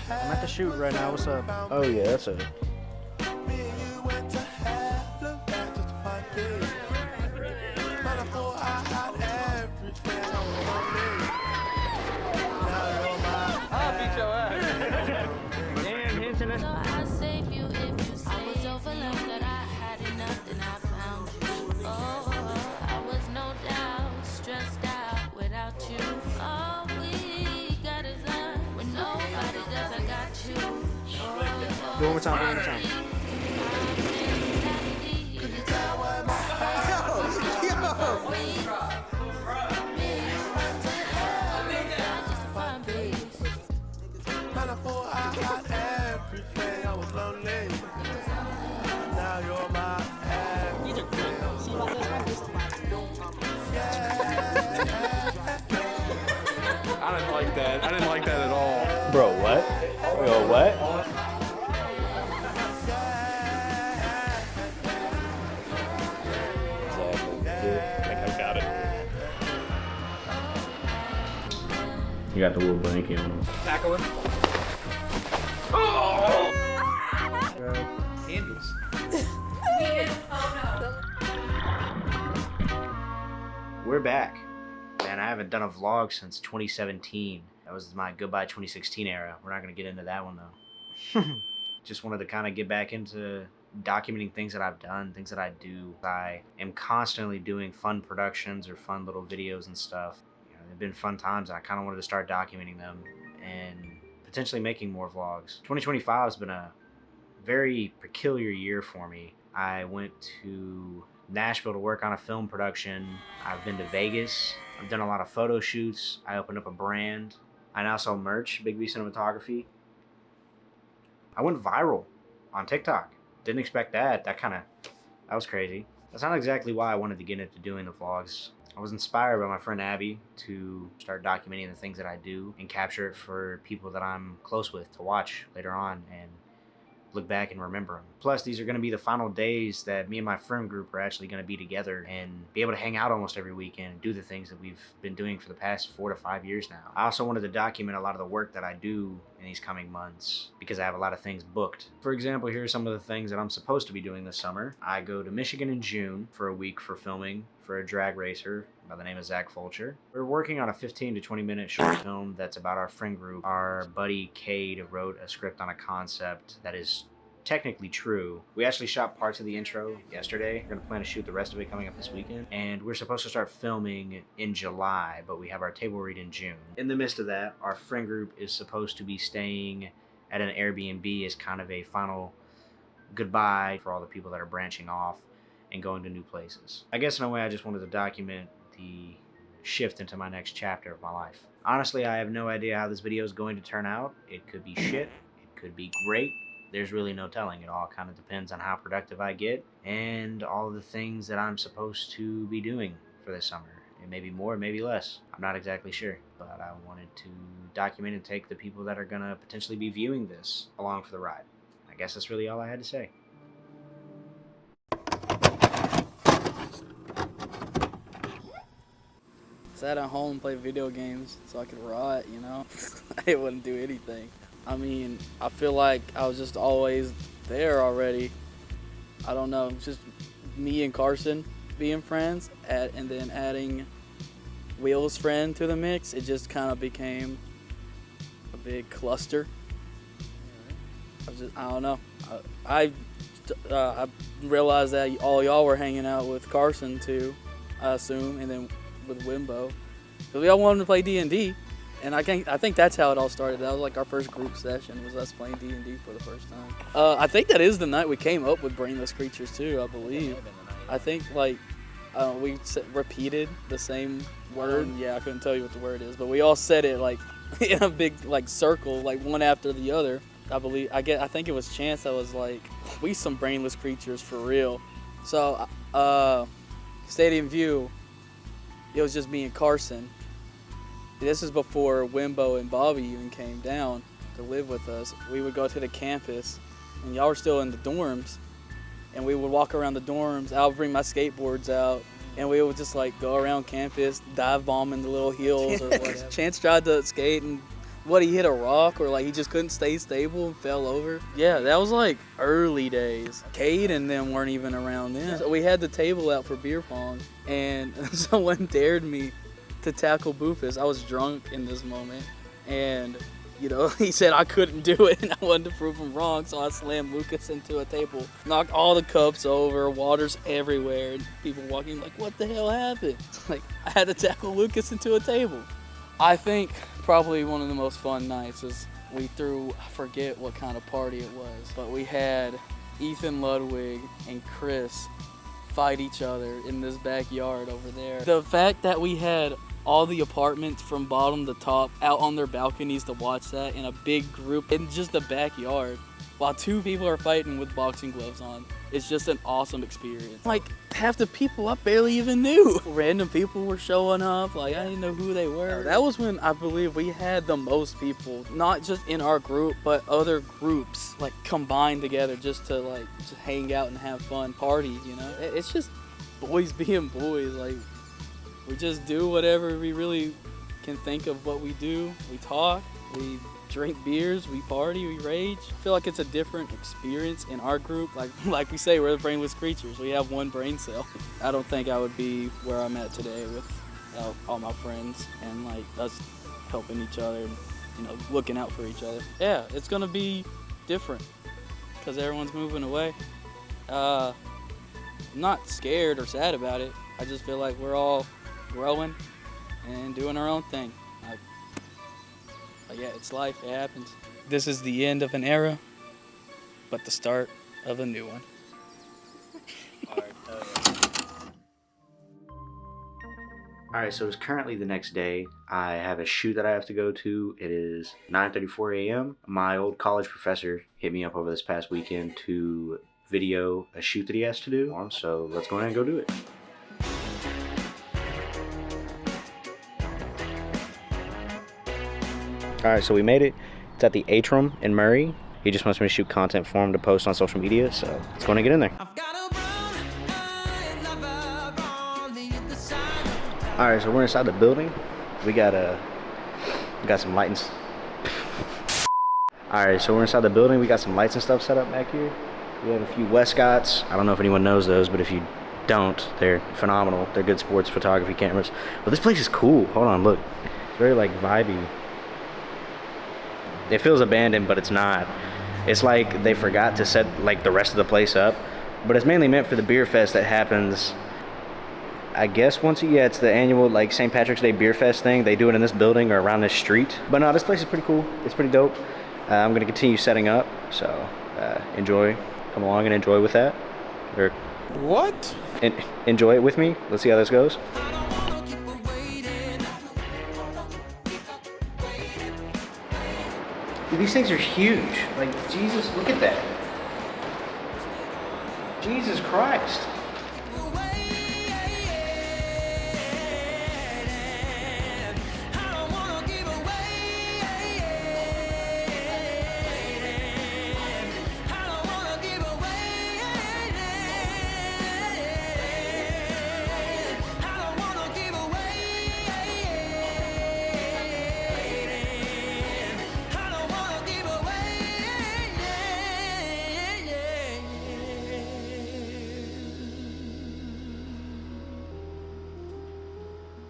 I'm at the shoot right now. What's up? Oh yeah, that's a. I'll beat your ass. Damn, Hinton. So I'll save you if you say I was overlooked, that I had enough, then I found you. Oh, I was no doubt stressed out without you. All we got is love. When nobody does, I got you. Oh, Do it one more time. Do it one more time. I didn't like that. I didn't like that at all. Bro, what? Yo, what? Exactly. I think I got it. You got the little blanket on. Tackle him. Handles. We're back. Man, I haven't done a vlog since 2017. That was my goodbye 2016 era. We're not going to get into that one though. Just wanted to kind of get back into documenting things that I've done, things that I do. I am constantly doing fun productions or fun little videos and stuff. You know, they've been fun times. I kind of wanted to start documenting them and potentially making more vlogs. 2025 has been a very peculiar year for me. I went to Nashville to work on a film production. I've been to Vegas. I've done a lot of photo shoots. I opened up a brand. I now sell merch, Big B Cinematography. I went viral on TikTok. Didn't expect that. That was crazy. That's not exactly why I wanted to get into doing the vlogs. I was inspired by my friend Abby to start documenting the things that I do and capture it for people that I'm close with to watch later on and look back and remember them. Plus, these are going to be the final days that me and my friend group are actually going to be together and be able to hang out almost every weekend and do the things that we've been doing for the past 4 to 5 years now. I also wanted to document a lot of the work that I do in these coming months because I have a lot of things booked. For example, here are some of the things that I'm supposed to be doing this summer. I go to Michigan in June for a week for filming for a drag racer by the name of Zach Fulcher. We're working on a 15 to 20 minute short film that's about our friend group. Our buddy Cade wrote a script on a concept that is technically true. We actually shot parts of the intro yesterday. We're gonna plan to shoot the rest of it coming up this weekend. And we're supposed to start filming in July, but we have our table read in June. In the midst of that, our friend group is supposed to be staying at an Airbnb as kind of a final goodbye for all the people that are branching off and going to new places. I guess in a way I just wanted to document the shift into my next chapter of my life. Honestly, I have no idea how this video is going to turn out. It could be shit, it could be great. There's really no telling. It all kind of depends on how productive I get and all of the things that I'm supposed to be doing for this summer. It may be more, maybe less. I'm not exactly sure, but I wanted to document and take the people that are gonna potentially be viewing this along for the ride. I guess that's really all I had to say. Sat at home and played video games so I could rot, you know? I wouldn't do anything. I mean, I feel like I was just always there already. I don't know, just me and Carson being friends, and then adding Will's friend to the mix, it just kind of became a big cluster. I don't know. I realized that all y'all were hanging out with Carson too, I assume, and then with Wimbo. Because we all wanted to play D&D. And I think that's how it all started. That was like our first group session, was us playing D&D for the first time. I think that is the night we came up with Brainless Creatures too, I believe. I think like we repeated the same word. Yeah, I couldn't tell you what the word is, but we all said it like in a big like circle, like one after the other. I think it was Chance that was like, we some brainless creatures for real. So Stadium View, it was just me and Carson. This is before Wimbo and Bobby even came down to live with us. We would go to the campus, and y'all were still in the dorms, and we would walk around the dorms. I would bring my skateboards out, and we would just like go around campus, dive bombing the little hills or what. Chance tried to skate and What, he hit a rock or like he just couldn't stay stable and fell over? Yeah, that was like early days. Cade and them weren't even around then. So we had the table out for beer pong and someone dared me to tackle Boofus. I was drunk in this moment and you know, he said I couldn't do it and I wanted to prove him wrong, so I slammed Lucas into a table, knocked all the cups over, water's everywhere, and people walking like, what the hell happened? Like, I had to tackle Lucas into a table. I think probably one of the most fun nights is we threw, I forget what kind of party it was, but we had Ethan Ludwig and Chris fight each other in this backyard over there. The fact that we had all the apartments from bottom to top out on their balconies to watch that in a big group in just the backyard while two people are fighting with boxing gloves on. It's just an awesome experience. Like, half the people I barely even knew. Random people were showing up, like I didn't know who they were. That was when I believe we had the most people, not just in our group, but other groups, like combined together just to like just hang out and have fun, party, you know? It's just boys being boys, like we just do whatever we really can think of what we do. We talk, we drink beers, we party, we rage. I feel like it's a different experience in our group. Like we say, we're the brainless creatures. We have one brain cell. I don't think I would be where I'm at today with all my friends and like us helping each other and, you know, looking out for each other. Yeah, it's gonna be different because everyone's moving away. I'm not scared or sad about it. I just feel like we're all growing and doing our own thing. But yeah, it's life, it happens. This is the end of an era, but the start of a new one. Alright, so it's currently the next day. I have a shoot that I have to go to. It is 9:34 a.m. My old college professor hit me up over this past weekend to video a shoot that he has to do. So let's go ahead and go do it. Alright, so we made it. It's at the Atrium in Murray. He just wants me to shoot content for him to post on social media, so let's go and get in there. Alright, so we're inside the building. We got some lights. Alright, so we're inside the building. We got some lights and stuff set up back here. We have a few Westcotts. I don't know if anyone knows those, but if you don't, they're phenomenal. They're good sports photography cameras. But this place is cool. Hold on, look. It's very like vibey. It feels abandoned, but it's not. It's like they forgot to set like the rest of the place up, but it's mainly meant for the beer fest that happens, I guess once a year. It's the annual like St. Patrick's Day beer fest thing. They do it in this building or around this street. But no, this place is pretty cool. It's pretty dope. I'm gonna continue setting up, so enjoy. Come along and enjoy with that. Or What? enjoy it with me. Let's see how this goes. Dude, these things are huge. Like, Jesus, look at that. Jesus Christ.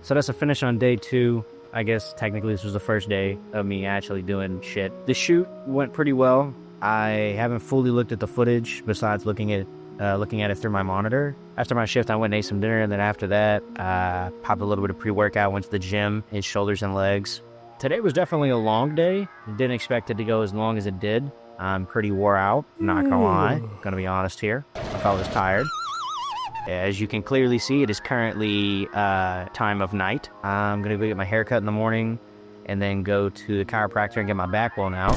So that's a finish on day 2. I guess technically this was the first day of me actually doing shit. The shoot went pretty well. I haven't fully looked at the footage besides looking at it through my monitor. After my shift, I went and ate some dinner, and then after that, popped a little bit of pre-workout, went to the gym, hit shoulders and legs. Today was definitely a long day. Didn't expect it to go as long as it did. I'm pretty wore out, not gonna lie. Gonna be honest here. If I was tired. As you can clearly see, it is currently time of night. I'm gonna go get my hair cut in the morning and then go to the chiropractor and get my back blown out.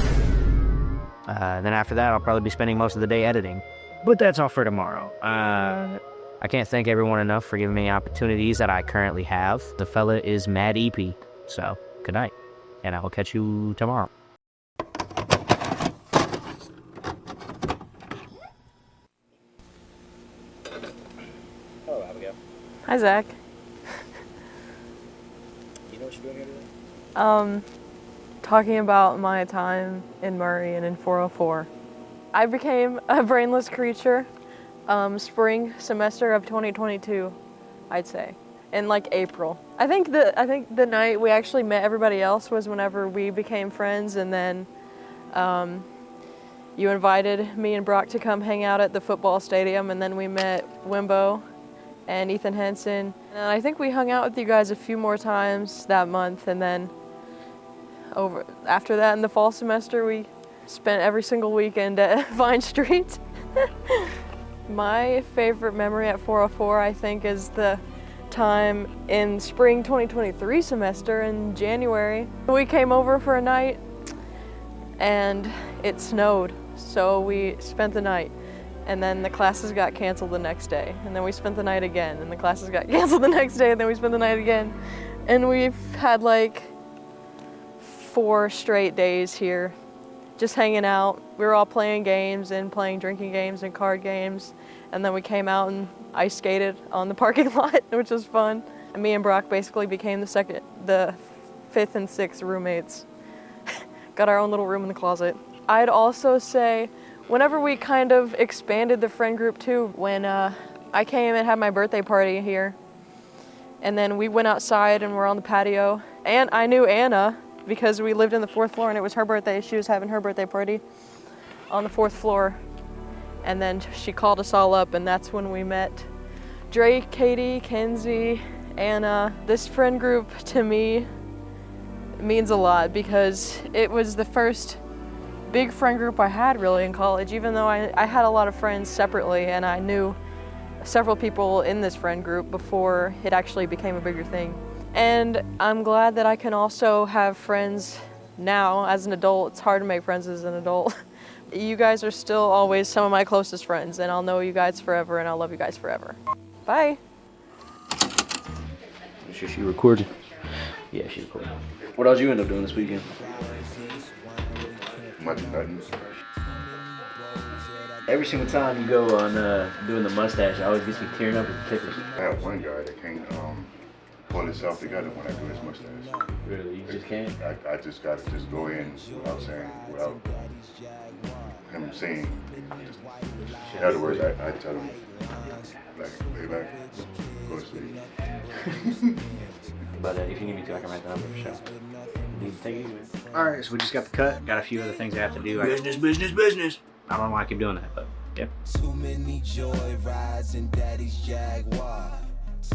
Then after that, I'll probably be spending most of the day editing. But that's all for tomorrow. I can't thank everyone enough for giving me opportunities that I currently have. The fella is mad EP. So, good night. And I will catch you tomorrow. Oh, Abigail. Hi, Zach. You know what you're doing here today? talking about my time in Murray and in 404. I became a brainless creature spring semester of 2022, I'd say, in like April. I think the night we actually met everybody else was whenever we became friends, and then you invited me and Brock to come hang out at the football stadium, and then we met Wimbo and Ethan Henson. And I think we hung out with you guys a few more times that month, and then after that in the fall semester we spent every single weekend at Vine Street. My favorite memory at 404, I think, is the time in spring 2023 semester in January. We came over for a night and it snowed, so we spent the night. And then the classes got canceled the next day. And then we spent the night again, and the classes got canceled the next day, and then we spent the night again. And we've had like 4 straight days here, just hanging out. We were all playing games and playing drinking games and card games. And then we came out and ice skated on the parking lot, which was fun. And me and Brock basically became the 5th and 6th roommates. Got our own little room in the closet. I'd also say, whenever we kind of expanded the friend group too, when I came and had my birthday party here, and then we went outside and were on the patio, and I knew Anna because we lived in the 4th floor and it was her birthday. She was having her birthday party on the 4th floor, and then she called us all up, and that's when we met Drake, Katie, Kenzie, Anna. This friend group to me means a lot because it was the first big friend group I had really in college, even though I had a lot of friends separately, and I knew several people in this friend group before it actually became a bigger thing. And I'm glad that I can also have friends now as an adult. It's hard to make friends as an adult. You guys are still always some of my closest friends, and I'll know you guys forever, and I'll love you guys forever. Bye. Is she recording? Yeah, she's recording. What else you end up doing this weekend? Much nothing. Every single time you go on doing the mustache, it always gets me tearing up with the tickles. I have one guy that can't pull himself together when I do his mustache. Really? You just can't? I just got to just go in without saying, without him saying. In other words, I tell him, like, lay back, go to sleep. But if you need me to, I can write the number for sure. You take it easy, man. Alright, so we just got the cut. Got a few other things I have to do. Business. I don't know why I keep doing that, but yeah. Too many joy rides in daddy's Jaguar.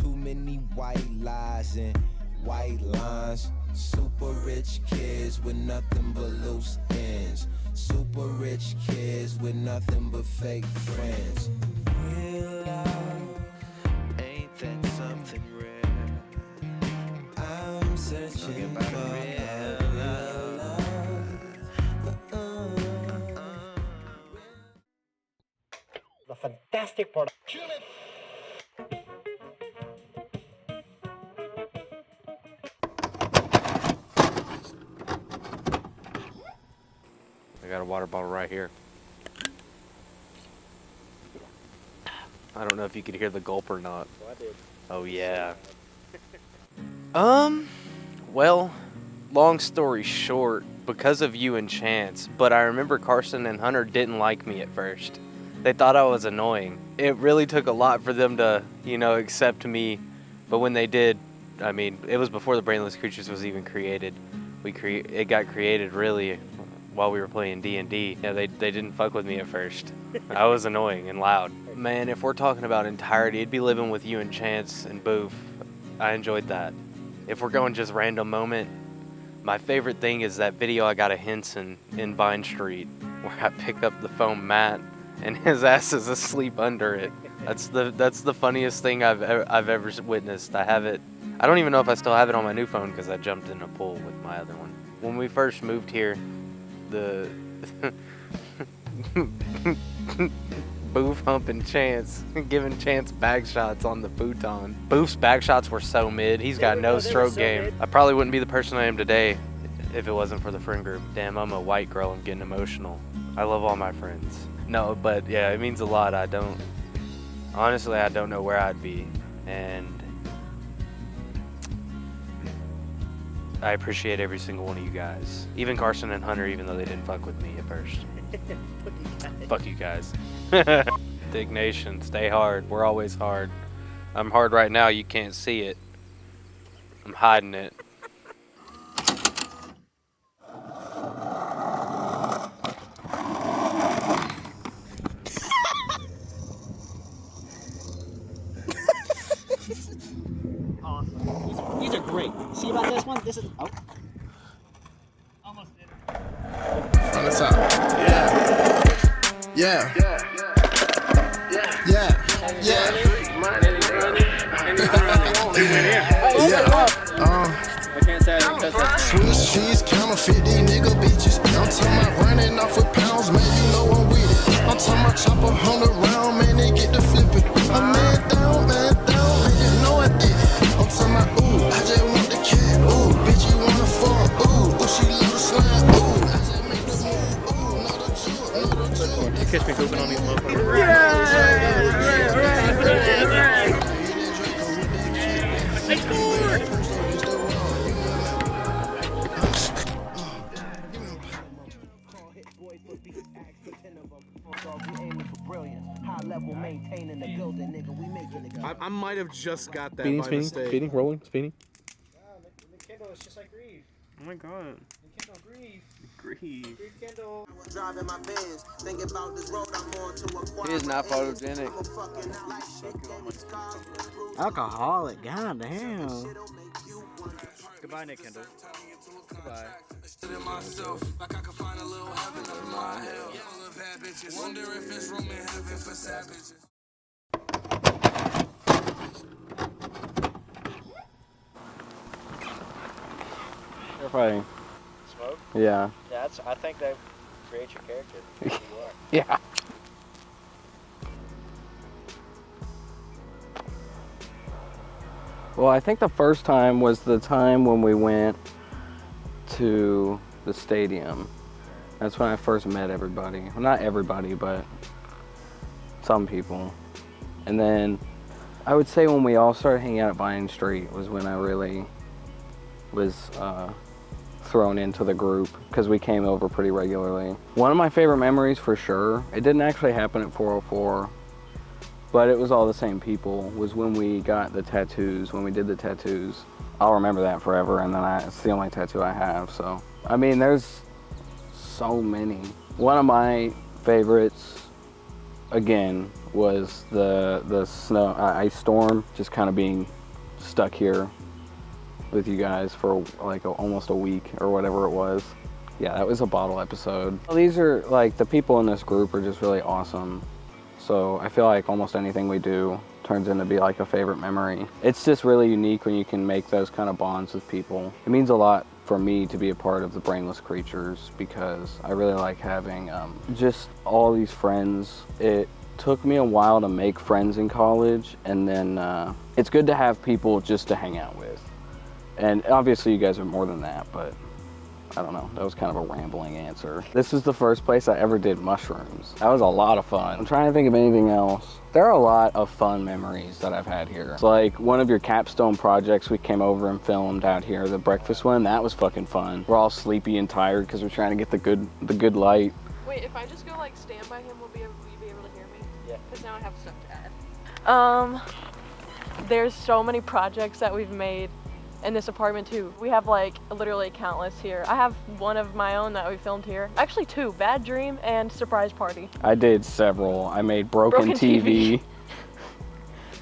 Too many white lies and white lines. Super rich kids with nothing but loose ends. Super rich kids with nothing but fake friends. Real love, ain't that something rare? I'm searching for real love. The fantastic product. I got a water bottle right here. I don't know if you could hear the gulp or not. Oh, I did. Oh yeah. Well, long story short, because of you and Chance, but I remember Carson and Hunter didn't like me at first. They thought I was annoying. It really took a lot for them to, accept me, but when they did, I mean, it was before the Brainless Creatures was even created. It got created really while we were playing D&D. Yeah, they didn't fuck with me at first. I was annoying and loud. Man, if we're talking about entirety, it'd be living with you and Chance and Boof. I enjoyed that. If we're going just random moment, my favorite thing is that video I got of Henson in Vine Street, where I pick up the foam mat and his ass is asleep under it. That's the funniest thing I've ever witnessed. I have it. I don't even know if I still have it on my new phone because I jumped in a pool with my other one. When we first moved here, the Boof humping Chance, giving Chance bag shots on the futon. Boof's bag shots were so mid. He's got no stroke game. I probably wouldn't be the person I am today if it wasn't for the friend group. Damn, I'm a white girl. I'm getting emotional. I love all my friends. No, but yeah, it means a lot. Honestly, I don't know where I'd be. And I appreciate every single one of you guys. Even Carson and Hunter, even though they didn't fuck with me at first. Fuck you guys. Dig Nation, stay hard. We're always hard. I'm hard right now, you can't see it. I'm hiding it. Awesome. These are great. See about this one? This is. Oh. Almost did it. From the top. Yeah. Swiss cheese, counterfeit, these nigga bitches. I'm talking about running off with pounds, man, you know I'm with it. I'm talking about chop 100 round, man, they get to flipping. I'm man down, man, you know I did it. I'm talking about, ooh, I just want the cat, ooh, bitch, you wanna fuck, ooh, she love the slime, ooh, I just make the move, ooh, not a joke, not a joke. You catch me pooping on these motherfuckers. I might have just got that Speeding, by mistake. speeding, rolling, speeding. Kindle is just like Grieve. Oh my god. Kindle, Grieve. Grieve. Grieve Kindle. Driving my Benz, thinking about this road I'm on to acquire. He is not photogenic. Alcoholic. God damn. Goodbye, Nick Kindle. Goodbye. They're fighting. Smoke? Yeah. Yeah, I think that creates your character. Who you are. Yeah. Well, I think the first time was the time when we went to the stadium. That's when I first met everybody. Well, not everybody, but some people. And then I would say when we all started hanging out at Vine Street was when I really was thrown into the group, because we came over pretty regularly. One of my favorite memories for sure, it didn't actually happen at 404, but it was all the same people, was when we got the tattoos, when we did the tattoos. I'll remember that forever, and then it's the only tattoo I have, so. I mean, there's so many. One of my favorites, again, was the snow, ice storm, just kind of being stuck here with you guys for like almost a week or whatever it was. Yeah, that was a bottle episode. These are like, the people in this group are just really awesome. So I feel like almost anything we do turns into be like a favorite memory. It's just really unique when you can make those kind of bonds with people. It means a lot for me to be a part of the Brainless Creatures, because I really like having just all these friends. It took me a while to make friends in college, and then it's good to have people just to hang out with. And obviously you guys are more than that, but I don't know, that was kind of a rambling answer. This is the first place I ever did mushrooms. That was a lot of fun. I'm trying to think of anything else. There are a lot of fun memories that I've had here. It's like one of your capstone projects we came over and filmed out here, the breakfast one, that was fucking fun. We're all sleepy and tired because we're trying to get the good light. Wait, if I just go like stand by him, will you be able to hear me? Yeah. Because now I have stuff to add. There's so many projects that we've made in this apartment too. We have like literally countless here. I have one of my own that we filmed here. Actually two, Bad Dream and Surprise Party. I did several. I made Broken TV.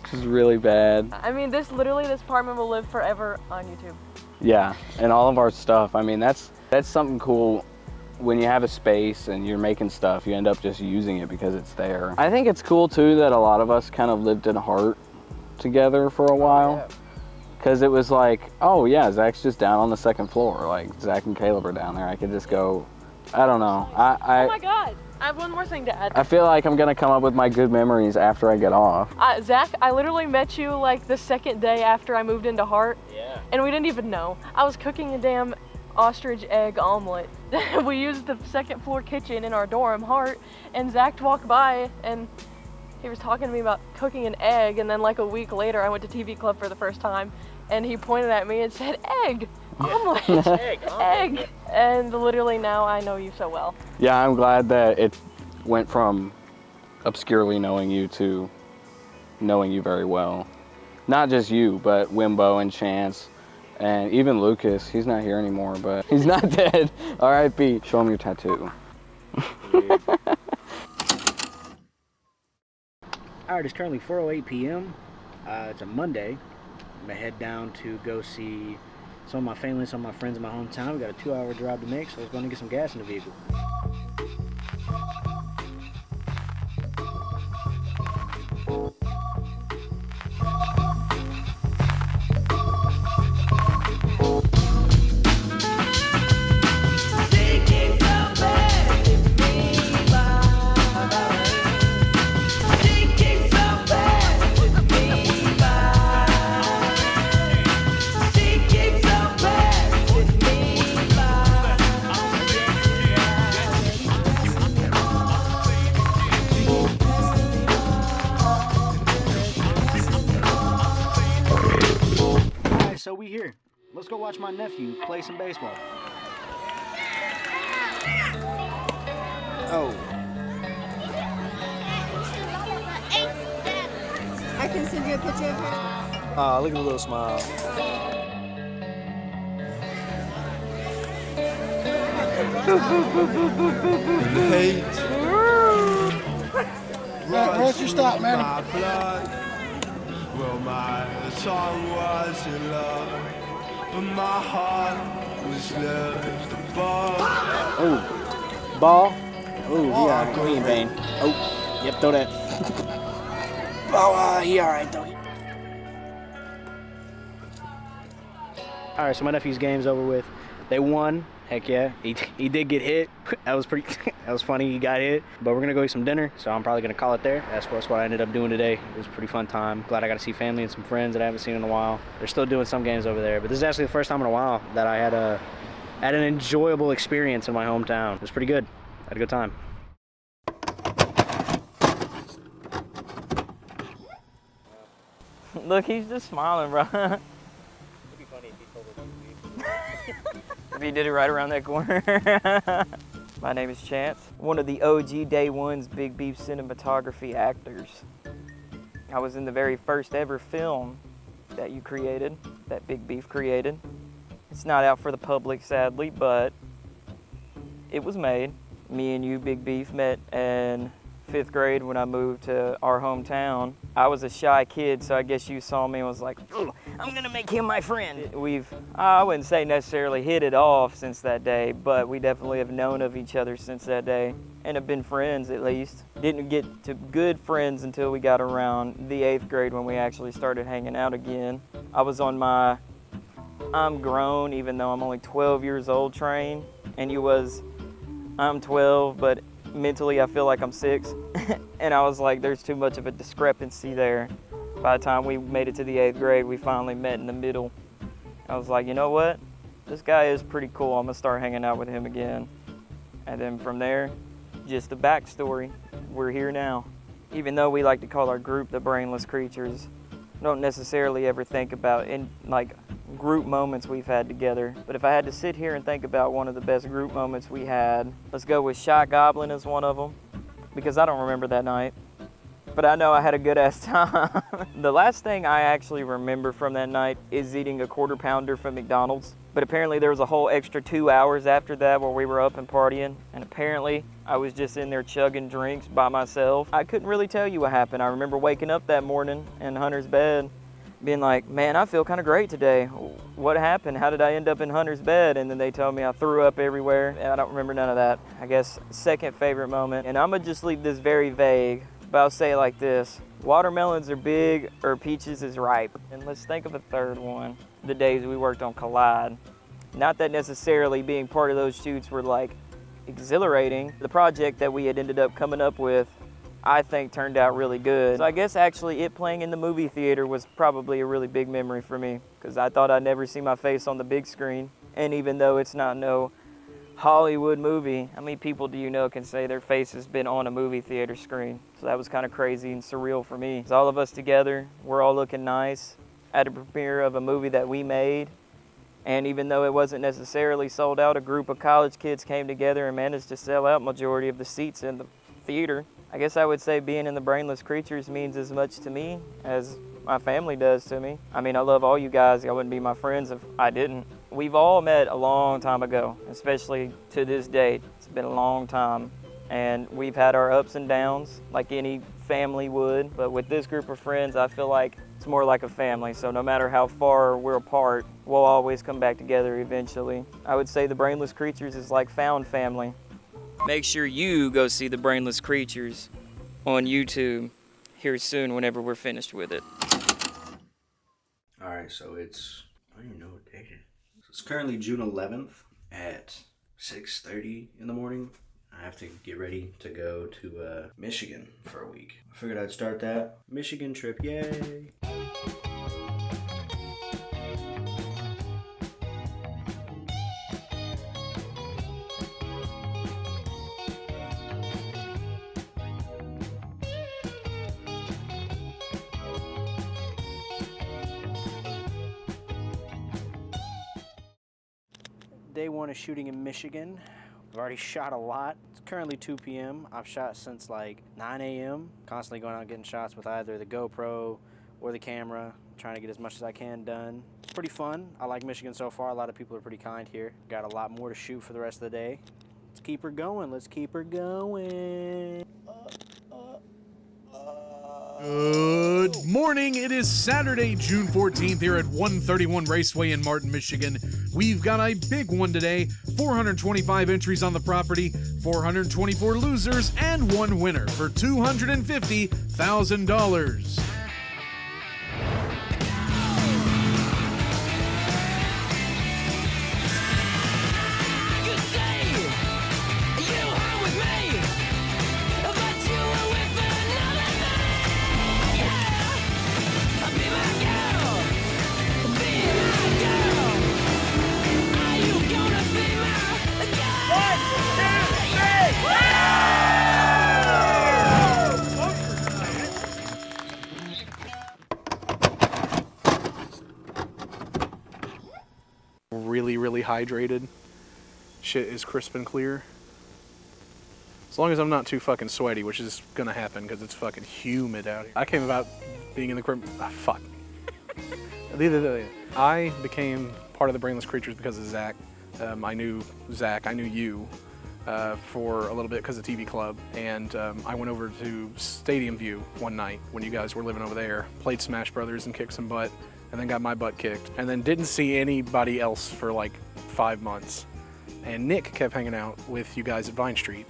Which is really bad. I mean, this apartment will live forever on YouTube. Yeah, and all of our stuff. I mean, that's something cool. When you have a space and you're making stuff, you end up just using it because it's there. I think it's cool too that a lot of us kind of lived in Hart together for a while. Yeah. Because it was like, oh yeah, Zach's just down on the second floor. Like, Zach and Caleb are down there. I could just go, I don't know. Oh my God, I have one more thing to add. I feel like I'm gonna come up with my good memories after I get off. Zach, I literally met you like the second day after I moved into Hart. Yeah. And we didn't even know. I was cooking a damn ostrich egg omelet. We used the second floor kitchen in our dorm, Hart, and Zach walked by and he was talking to me about cooking an egg, and then like a week later I went to TV Club for the first time and he pointed at me and said, egg. Omelet. Egg. And literally now I know you so well. Yeah, I'm glad that it went from obscurely knowing you to knowing you very well. Not just you, but Wimbo and Chance, and even Lucas. He's not here anymore, but he's not dead. R.I.P. Show him your tattoo. All right, it's currently 4:08 p.m. It's a Monday. I'm gonna head down to go see some of my family, some of my friends in my hometown. We got a 2-hour drive to make, so I was going to get some gas in the vehicle. So we here. Let's go watch my nephew play some baseball. Oh. I can send you a picture of her. Look at the little smile. Why don't you stop, man? Well, my tongue was in love, but my heart was left above. Oh, ball. Oh, he alright. He in vain. Oh, yep, throw that. Oh, he alright though. Alright, so my nephew's game's over with. They won. Heck yeah. He did get hit. That was pretty. That was funny. He got hit. But we're gonna go eat some dinner, so I'm probably gonna call it there. That's what I ended up doing today. It was a pretty fun time. Glad I got to see family and some friends that I haven't seen in a while. They're still doing some games over there, but this is actually the first time in a while that I had an enjoyable experience in my hometown. It was pretty good. I had a good time. Look, he's just smiling, bro. It'd be funny if he told us. If he did it right around that corner. My name is Chance, one of the OG Day One's Big Beef cinematography actors. I was in the very first ever film that you created, that Big Beef created. It's not out for the public, sadly, but it was made. Me and you, Big Beef, met in 5th grade when I moved to our hometown. I was a shy kid, so I guess you saw me and was like, I'm gonna make him my friend. We've, I wouldn't say necessarily hit it off since that day, but we definitely have known of each other since that day and have been friends at least. Didn't get to good friends until we got around the 8th grade when we actually started hanging out again. I was on my I'm grown even though I'm only 12 years old train, and you was I'm 12, but mentally I feel like I'm 6. And I was like, there's too much of a discrepancy there. By the time we made it to the 8th grade, we finally met in the middle. I was like, you know what? This guy is pretty cool. I'm gonna start hanging out with him again. And then from there, just a backstory. We're here now. Even though we like to call our group the Brainless Creatures, don't necessarily ever think about in like group moments we've had together. But if I had to sit here and think about one of the best group moments we had, let's go with Shot Goblin as one of them, because I don't remember that night. But I know I had a good ass time. The last thing I actually remember from that night is eating a quarter pounder from McDonald's. But apparently there was a whole extra 2 hours after that where we were up and partying. And apparently I was just in there chugging drinks by myself. I couldn't really tell you what happened. I remember waking up that morning in Hunter's bed being like, man, I feel kind of great today. What happened? How did I end up in Hunter's bed? And then they told me I threw up everywhere. And I don't remember none of that. I guess second favorite moment, and I'm gonna just leave this very vague, but I'll say it like this. Watermelons are big or peaches is ripe. And let's think of a third one. The days we worked on Collide. Not that necessarily being part of those shoots were like exhilarating. The project that we had ended up coming up with, I think turned out really good. So I guess actually it playing in the movie theater was probably a really big memory for me, because I thought I'd never see my face on the big screen. And even though it's not no Hollywood movie, how many people do you know can say their face has been on a movie theater screen? So that was kind of crazy and surreal for me. It's all of us together, we're all looking nice at a premiere of a movie that we made, And even though it wasn't necessarily sold out, a group of college kids came together and managed to sell out majority of the seats in the theater. I guess I would say being in the Brainless Creatures means as much to me as my family does to me. I mean, I love all you guys. I wouldn't be my friends if I didn't. We've all met a long time ago, especially to this date. It's been a long time. And we've had our ups and downs like any family would. But with this group of friends, I feel like it's more like a family. So no matter how far we're apart, we'll always come back together eventually. I would say the Brainless Creatures is like found family. Make sure you go see the Brainless Creatures on YouTube here soon whenever we're finished with it. Alright, so it's, I don't even know what day it is. So it's currently June 11th at 6:30 in the morning. I have to get ready to go to Michigan for a week. I figured I'd start that Michigan trip, yay! Day one of shooting in Michigan. I've already shot a lot. It's currently 2 p.m. I've shot since like 9 a.m. Constantly going out getting shots with either the GoPro or the camera, trying to get as much as I can done. It's pretty fun. I like Michigan so far. A lot of people are pretty kind here. Got a lot more to shoot for the rest of the day. Let's keep her going. Let's keep her going. Good morning. It is Saturday, June 14th here at 131 Raceway in Martin, Michigan. We've got a big one today. 425 entries on the property, 424 losers, and one winner for $250,000. Really hydrated. Shit is crisp and clear. As long as I'm not too fucking sweaty, which is gonna happen because it's fucking humid out here. I came about being in the fuck. I became part of the Brainless Creatures because of Zach. I knew Zach, I knew you for a little bit because of TV Club, and I went over to Stadium View one night when you guys were living over there, played Smash Brothers and kicked some butt, and then got my butt kicked, and then didn't see anybody else for like 5 months. And Nick kept hanging out with you guys at Vine Street.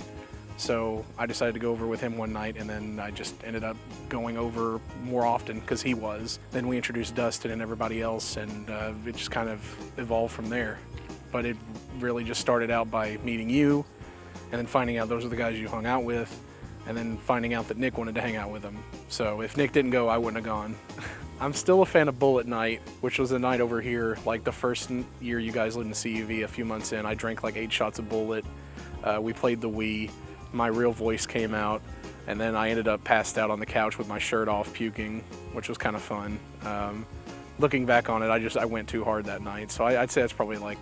So I decided to go over with him one night, and then I just ended up going over more often because he was. Then we introduced Dustin and everybody else, and it just kind of evolved from there. But it really just started out by meeting you, and then finding out those are the guys you hung out with, and then finding out that Nick wanted to hang out with them. So if Nick didn't go, I wouldn't have gone. I'm still a fan of Bullet Night, which was a night over here, like the first year you guys lived in CUV a few months in. I drank like 8 shots of Bullet. We played the Wii. My real voice came out, and then I ended up passed out on the couch with my shirt off, puking, which was kind of fun. Looking back on it, I went too hard that night. So I'd say that's probably like,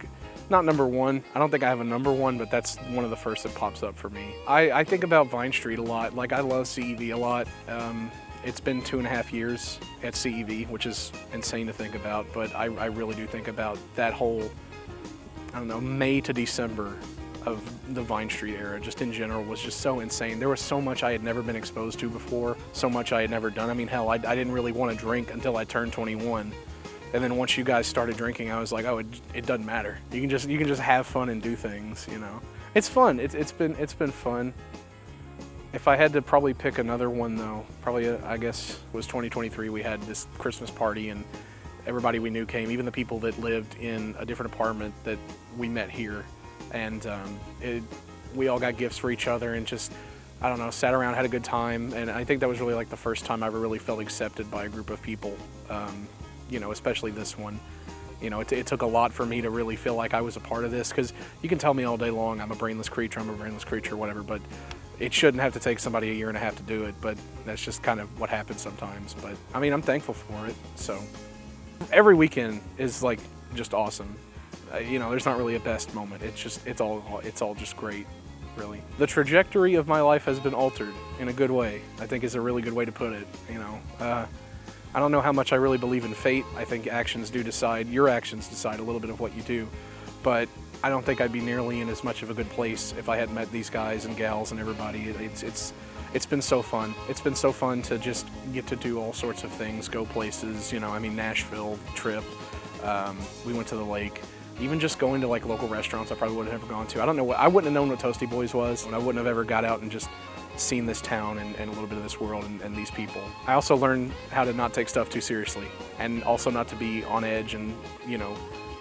not number one. I don't think I have a number one, but that's one of the first that pops up for me. I think about Vine Street a lot. Like, I love CEV a lot. It's been 2.5 years at CEV, which is insane to think about, but I really do think about that whole, I don't know, May to December of the Vine Street era, just in general, was just so insane. There was so much I had never been exposed to before, so much I had never done. I mean, hell, I didn't really want to drink until I turned 21. And then once you guys started drinking, I was like, oh, it doesn't matter. You can just have fun and do things, you know. It's fun. It's been fun. If I had to probably pick another one, though, probably I guess was 2023. We had this Christmas party, and everybody we knew came, even the people that lived in a different apartment that we met here. And we all got gifts for each other, and just, I don't know, sat around, had a good time. And I think that was really like the first time I ever really felt accepted by a group of people, you know, especially this one. You know, it took a lot for me to really feel like I was a part of this, because you can tell me all day long I'm a brainless creature, whatever, but it shouldn't have to take somebody 1.5 years to do it, but that's just kind of what happens sometimes. But, I mean, I'm thankful for it, so. Every weekend is, like, just awesome. there's not really a best moment. It's all just great, really. The trajectory of my life has been altered in a good way, I think is a really good way to put it, I don't know how much I really believe in fate. I think your actions decide a little bit of what you do, but I don't think I'd be nearly in as much of a good place if I hadn't met these guys and gals and everybody. It's been so fun. It's been so fun to just get to do all sorts of things, go places, Nashville trip. We went to the lake. Even just going to like local restaurants I probably wouldn't have ever gone to. I wouldn't have known what Toasty Boys was, and I wouldn't have ever got out and just seen this town and a little bit of this world and these people. I also learned how to not take stuff too seriously, and also not to be on edge and,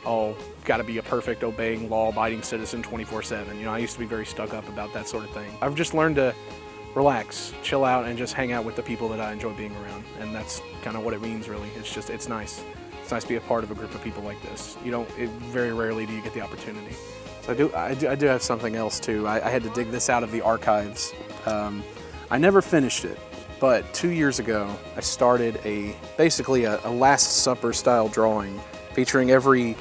all got to be a perfect, obeying, law-abiding citizen 24/7. I used to be very stuck up about that sort of thing. I've just learned to relax, chill out, and just hang out with the people that I enjoy being around, and that's kind of what it means, really. It's nice. It's nice to be a part of a group of people like this. Very rarely do you get the opportunity. So I do have something else too. I had to dig this out of the archives. I never finished it, but 2 years ago I started basically a Last Supper style drawing featuring every,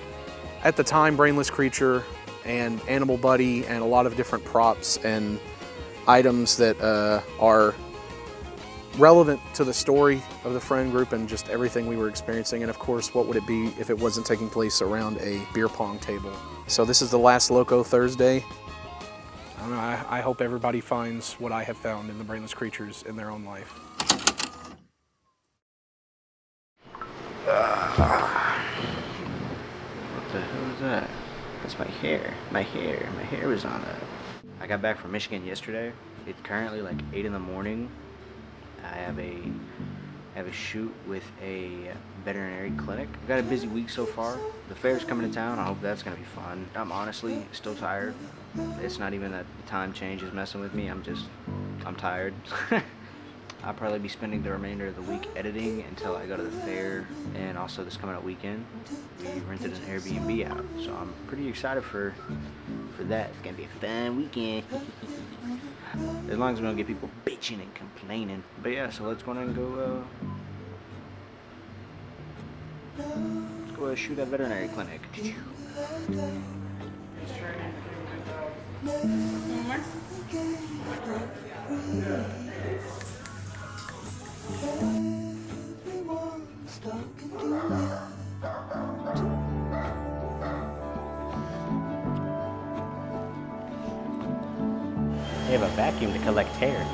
at the time, brainless creature and animal buddy and a lot of different props and items that are relevant to the story of the friend group and just everything we were experiencing. And of course, what would it be if it wasn't taking place around a beer pong table? So this is the last Loco Thursday. I don't know, I hope everybody finds what I have found in the brainless creatures in their own life. What the hell is that? That's my hair. My hair was on it. I got back from Michigan yesterday. It's currently like 8 in the morning. I have a shoot with a veterinary clinic. I've got a busy week so far. The fair's coming to town. I hope that's gonna be fun. I'm honestly still tired. It's not even that the time change is messing with me. I'm tired. I'll probably be spending the remainder of the week editing until I go to the fair, and also this coming up weekend, we rented an Airbnb out. So I'm pretty excited for that. It's gonna be a fun weekend. As long as we don't get people bitching and complaining. But yeah, so let's go and go shoot at veterinary clinic. They have a vacuum to collect hair.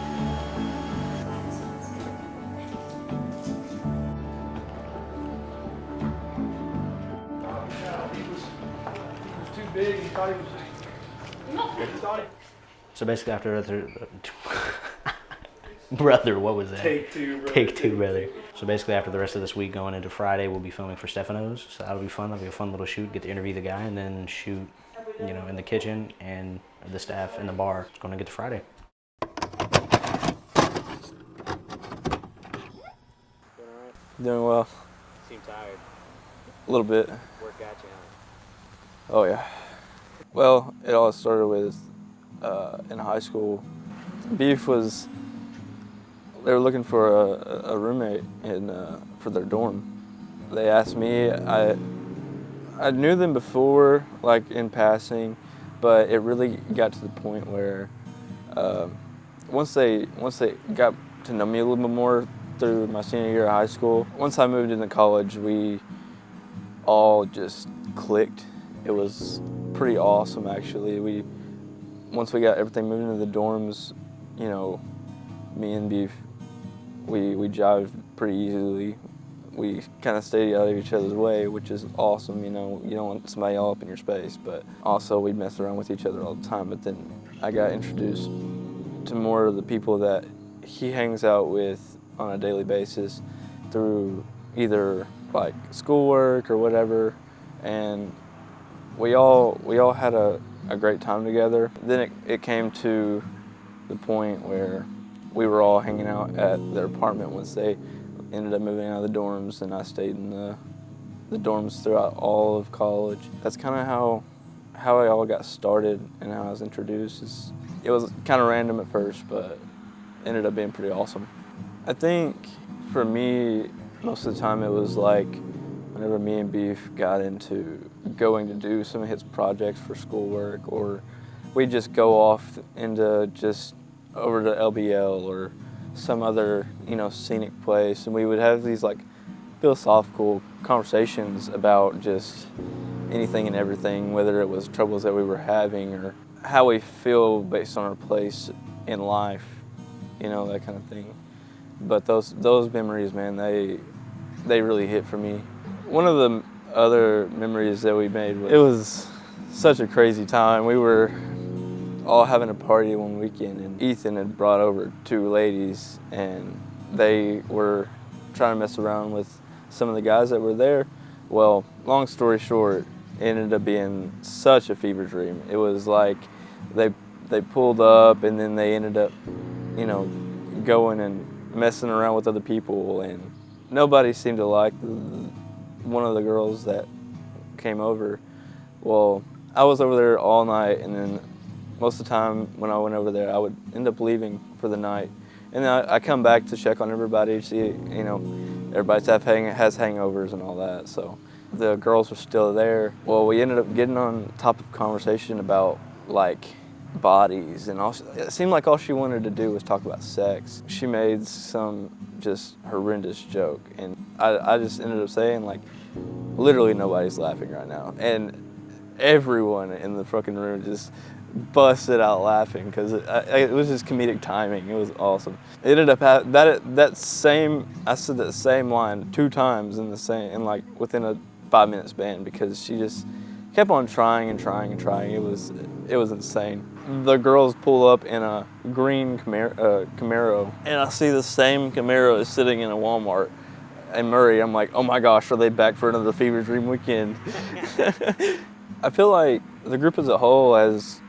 Too big, he thought he was So basically after brother, what was that? Take two, brother. Take two, brother. So basically after the rest of this week going into Friday, we'll be filming for Stefano's. So that'll be fun. That'll be a fun little shoot. Get to interview the guy and then shoot, in the kitchen and the staff in the bar. It's going to get to Friday. Doing well. Seem tired. A little bit. Work got you, Oh yeah. Well, it all started with in high school. Beef was, they were looking for a roommate for their dorm. They asked me. I knew them before, like in passing, but it really got to the point where once they got to know me a little bit more through my senior year of high school. Once I moved into college, we all just clicked. It was pretty awesome, actually. Once we got everything moved into the dorms, me and Beef, we jived pretty easily. We kind of stayed out of each other's way, which is awesome. You don't want somebody all up in your space, but also we'd mess around with each other all the time. But then I got introduced to more of the people that he hangs out with on a daily basis through either like schoolwork or whatever, and we all had a great time together. Then it came to the point where we were all hanging out at their apartment once they ended up moving out of the dorms, and I stayed in the dorms throughout all of college. That's kind of how I all got started and how I was introduced. It was kind of random at first, but ended up being pretty awesome. I think for me, most of the time it was like whenever me and Beef got into going to do some of his projects for schoolwork, or we'd just go off into just over to LBL or some other, scenic place, and we would have these like philosophical conversations about just anything and everything, whether it was troubles that we were having or how we feel based on our place in life, that kind of thing. But those memories, man, they really hit for me. One of the other memories that we made, it was such a crazy time. We were all having a party one weekend, and Ethan had brought over 2 ladies, and they were trying to mess around with some of the guys that were there. Well, long story short, it ended up being such a fever dream. It was like they pulled up, and then they ended up, going and messing around with other people, and nobody seemed to like one of the girls that came over. Well, I was over there all night, and then most of the time when I went over there, I would end up leaving for the night. And then I come back to check on everybody, see, everybody has hangovers and all that. So the girls were still there. Well, we ended up getting on topic of conversation about like bodies, and it seemed like all she wanted to do was talk about sex. She made some just horrendous joke, and I just ended up saying, like, literally nobody's laughing right now. And everyone in the fucking room just busted out laughing because it was just comedic timing. It was awesome. It ended up I said that same line 2 times in like within a 5-minute span, because she just kept on trying and trying and trying. It was insane. The girls pull up in a green Camaro, and I see the same Camaro is sitting in a Walmart in Murray. I'm like, oh my gosh, are they back for another fever dream weekend? I feel like the group as a whole has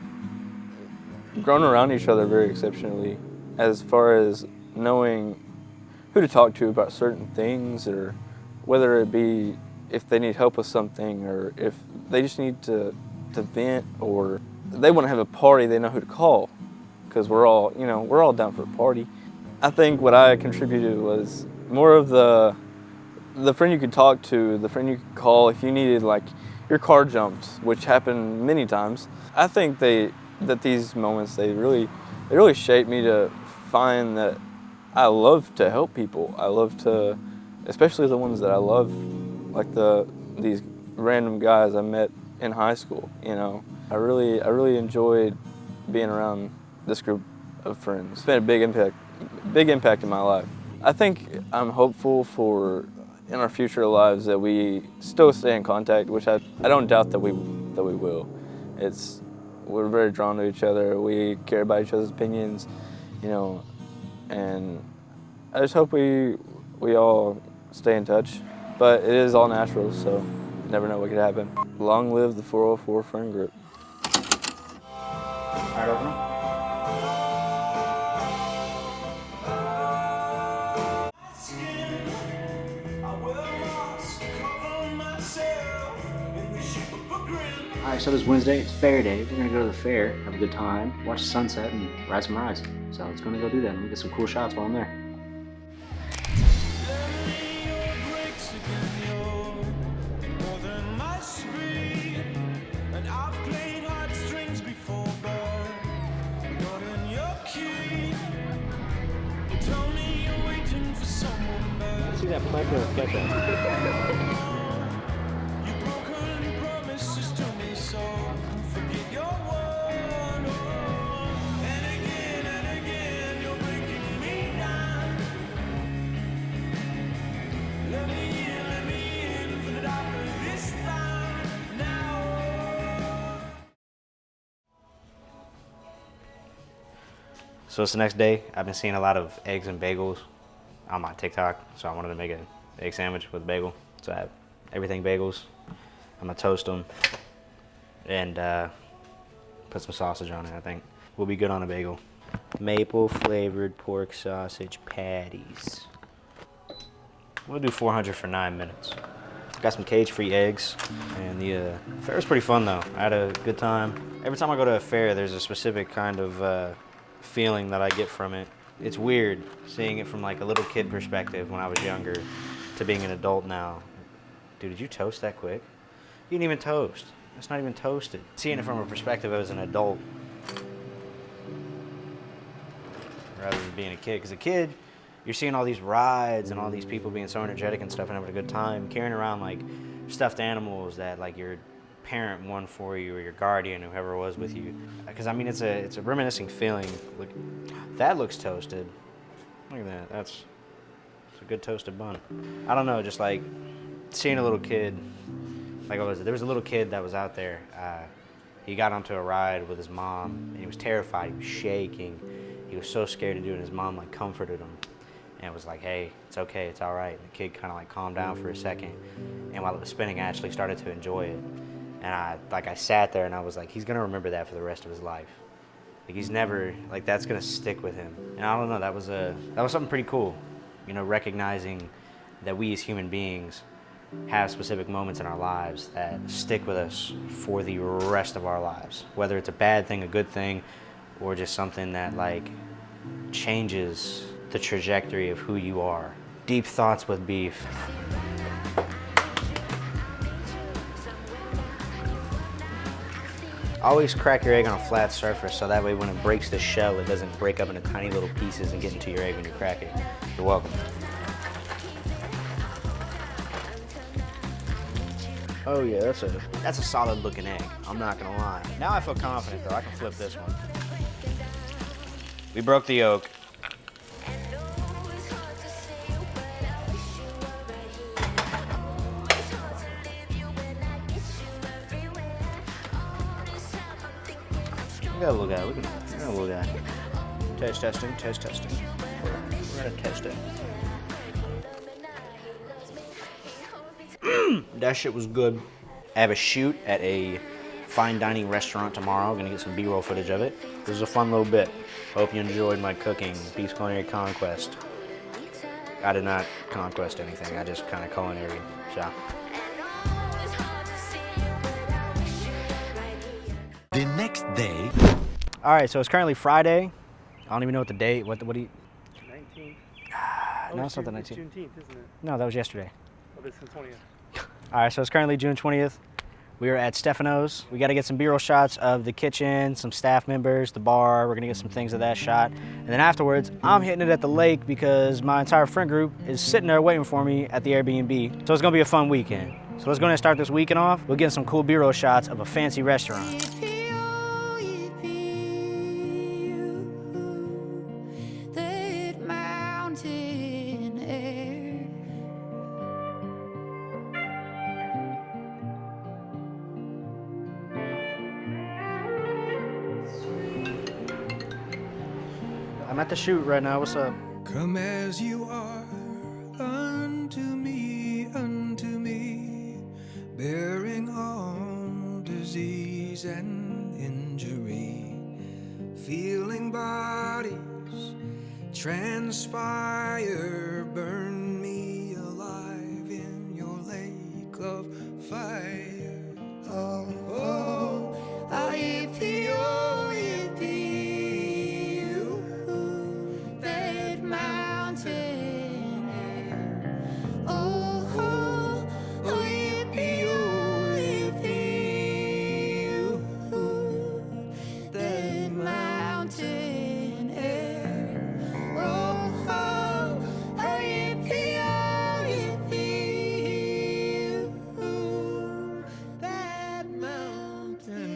grown around each other very exceptionally, as far as knowing who to talk to about certain things, or whether it be if they need help with something, or if they just need to vent, or they want to have a party, they know who to call, because we're all down for a party. I think what I contributed was more of the friend you could talk to, the friend you could call if you needed, like, your car jumped, which happened many times. I think that these moments, they really shaped me to find that I love to help people. I love to, especially the ones that I love, like these random guys I met in high school. I really enjoyed being around this group of friends. It's been a big impact in my life. I think I'm hopeful for in our future lives that we still stay in contact, which I don't doubt that we will. We're very drawn to each other. We care about each other's opinions, and I just hope we all stay in touch. But it is all natural, so you never know what could happen. Long live the 404 friend group. All right, open them. Alright, so this Wednesday, it's fair day. We're gonna go to the fair, have a good time, watch the sunset, and ride some rides. So let's go do that, and we'll get some cool shots while I'm there. See that pleasure reflection. So it's the next day. I've been seeing a lot of eggs and bagels on my TikTok, so I wanted to make an egg sandwich with bagel. So I have everything bagels. I'm gonna toast them and put some sausage on it. I think we'll be good on a bagel. Maple flavored pork sausage patties. We'll do 400 for 9 minutes. Got some cage-free eggs, and the fair was pretty fun though. I had a good time. Every time I go to a fair, there's a specific kind of feeling that I get from it. It's weird seeing it from like a little kid perspective when I was younger to being an adult now. Dude, did you toast that quick? You didn't even toast. It's not even toasted. Seeing it from a perspective as an adult rather than being a kid. Because a kid, you're seeing all these rides and all these people being so energetic and stuff and having a good time, carrying around like stuffed animals that like your parent won for you or your guardian, whoever was with you. Because I mean, it's a reminiscing feeling. Look, that looks toasted. Look at that. It's a good toasted bun. I don't know, just like seeing a little kid. Like, what was it? There was a little kid that was out there. He got onto a ride with his mom, and he was terrified. He was shaking. He was so scared to do it, and his mom, like, comforted him. And it was like, hey, it's okay, it's all right. And the kid kind of, like, calmed down for a second. And while it was spinning, I actually started to enjoy it. And I sat there, and I was like, he's going to remember that for the rest of his life. Like, he's never, like, that's going to stick with him. And I don't know, that was something pretty cool. You know, recognizing that we as human beings have specific moments in our lives that stick with us for the rest of our lives. Whether it's a bad thing, a good thing, or just something that like changes the trajectory of who you are. Deep thoughts with beef. Always crack your egg on a flat surface so that way when it breaks the shell, it doesn't break up into tiny little pieces and get into your egg when you crack it. You're welcome. Oh yeah, that's a solid looking egg. I'm not gonna lie. Now I feel confident though. I can flip this one. We broke the yolk. We got a little guy. We got a little guy. Test testing. We're gonna test it. That shit was good. I have a shoot at a fine dining restaurant tomorrow. I'm gonna get some B-roll footage of it. This is a fun little bit. Hope you enjoyed my cooking, Beef's Culinary Conquest. I did not conquest anything. I just kind of culinary. So. The next day. All right, so it's currently Friday. I don't even know what the date. What do you? 19th. No, it's not the 19th. It's Juneteenth, isn't it? No, that was yesterday. Oh, this is the 20th. All right, so it's currently June 20th. We are at Stefano's. We got to get some B-roll shots of the kitchen, some staff members, the bar. We're gonna get some things of that shot. And then afterwards, I'm hitting it at the lake because my entire friend group is sitting there waiting for me at the Airbnb. So it's gonna be a fun weekend. So let's go ahead and start this weekend off. We'll get some cool B-roll shots of a fancy restaurant. I'm at the shoot right now. What's up? Come as you are unto me, bearing all disease and injury, feeling bodies transpire, burn me alive in your lake of fire. Oh, oh, that mountain air. Oh, oh, oh, that mountain air. Oh, oh, oh, that mountain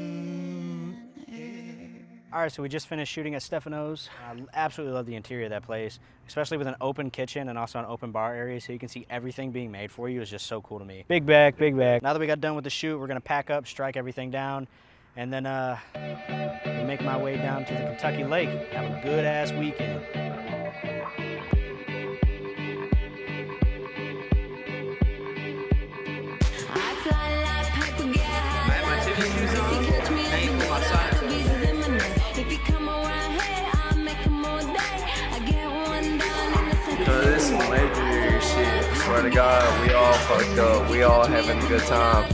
air. All right, so we just finished shooting at Stefano's. I absolutely love the interior of that place, especially with an open kitchen and also an open bar area so you can see everything being made for you. Is just so cool to me. Big bag, big bag. Now that we got done with the shoot, we're gonna pack up, strike everything down, and then make my way down to the Kentucky Lake. Have a good ass weekend. So this is major shit. Swear to God, we all fucked up. We all having a good time.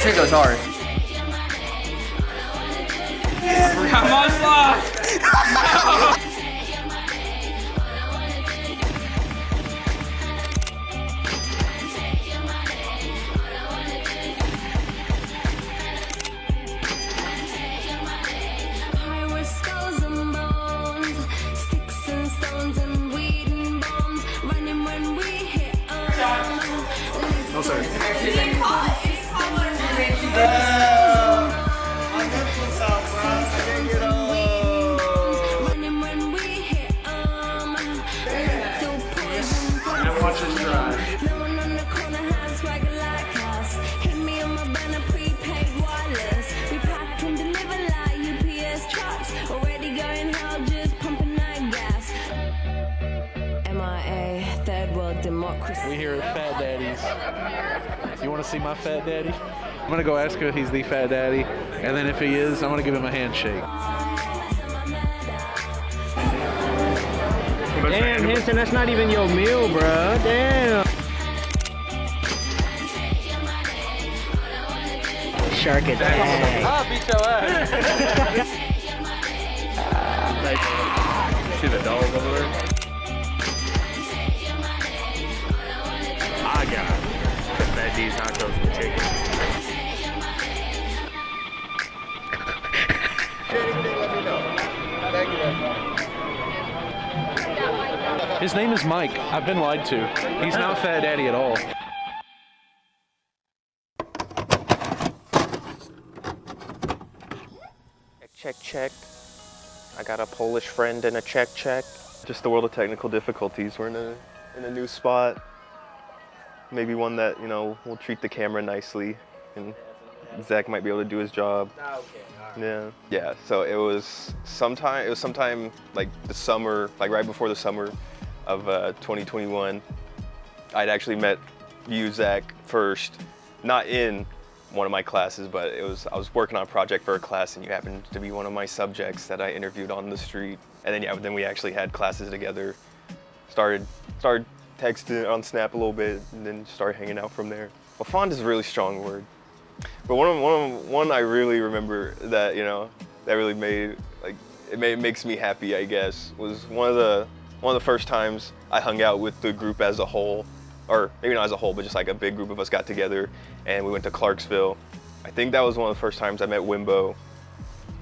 Trick goes hard. Come on, slide. No, sir. Watch this drive. We here at Fat Daddy's. You want to see my Fat Daddy? I'm gonna go ask if he's the Fat Daddy, and then if he is, I'm gonna give him a handshake. Damn, Henson, that's not even your meal, bro. Damn. Shark attack. I'll beat your ass. See the dog over there? I got Fat D's nachos with chicken. His name is Mike. I've been lied to. He's not Fat Daddy at all. Check, check. I got a Polish friend and a check. Just the world of technical difficulties. We're in a new spot. Maybe one that, you know, will treat the camera nicely, and Zach might be able to do his job. Yeah. So it was sometime like the summer, like right before the summer of 2021. I'd actually met you, Zach, first, not in one of my classes, but I was working on a project for a class, and you happened to be one of my subjects that I interviewed on the street. And then we actually had classes together. Started texting on Snap a little bit, and then started hanging out from there. Well, fond is a really strong word, but one I really remember that, you know, that really makes me happy, I guess, was one of the first times I hung out with the group as a whole, or maybe not as a whole, but just like a big group of us got together and we went to Clarksville. I think that was one of the first times I met Wimbo.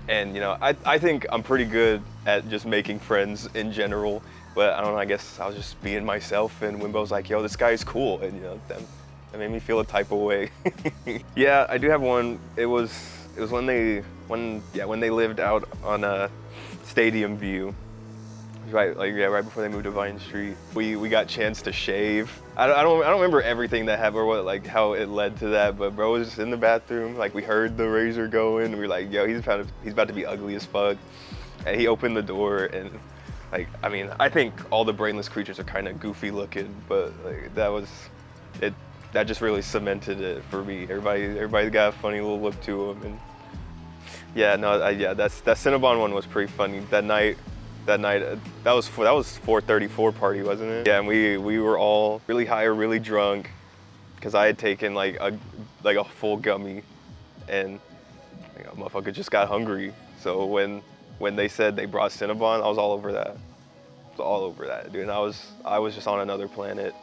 And, you know, I think I'm pretty good at just making friends in general, but I don't know, I guess I was just being myself, and Wimbo was like, yo, this guy's cool, and, you know, that made me feel a type of way. Yeah, I do have one. It was when they lived out on Stadium View. Right before they moved to Vine Street. We got a chance to shave. I don't remember everything that happened or how it led to that, but bro was just in the bathroom, like we heard the razor going, and we were like, yo, he's about to be ugly as fuck. And he opened the door, and I mean, I think all the brainless creatures are kind of goofy looking, but that just really cemented it for me. Everybody got a funny little look to them, and that Cinnabon one was pretty funny. That night, that was 434 party, wasn't it? Yeah, and we were all really high or really drunk, because I had taken like a full gummy, and a motherfucker just got hungry. So when they said they brought Cinnabon, I was all over that. I was all over that, dude. And I was just on another planet.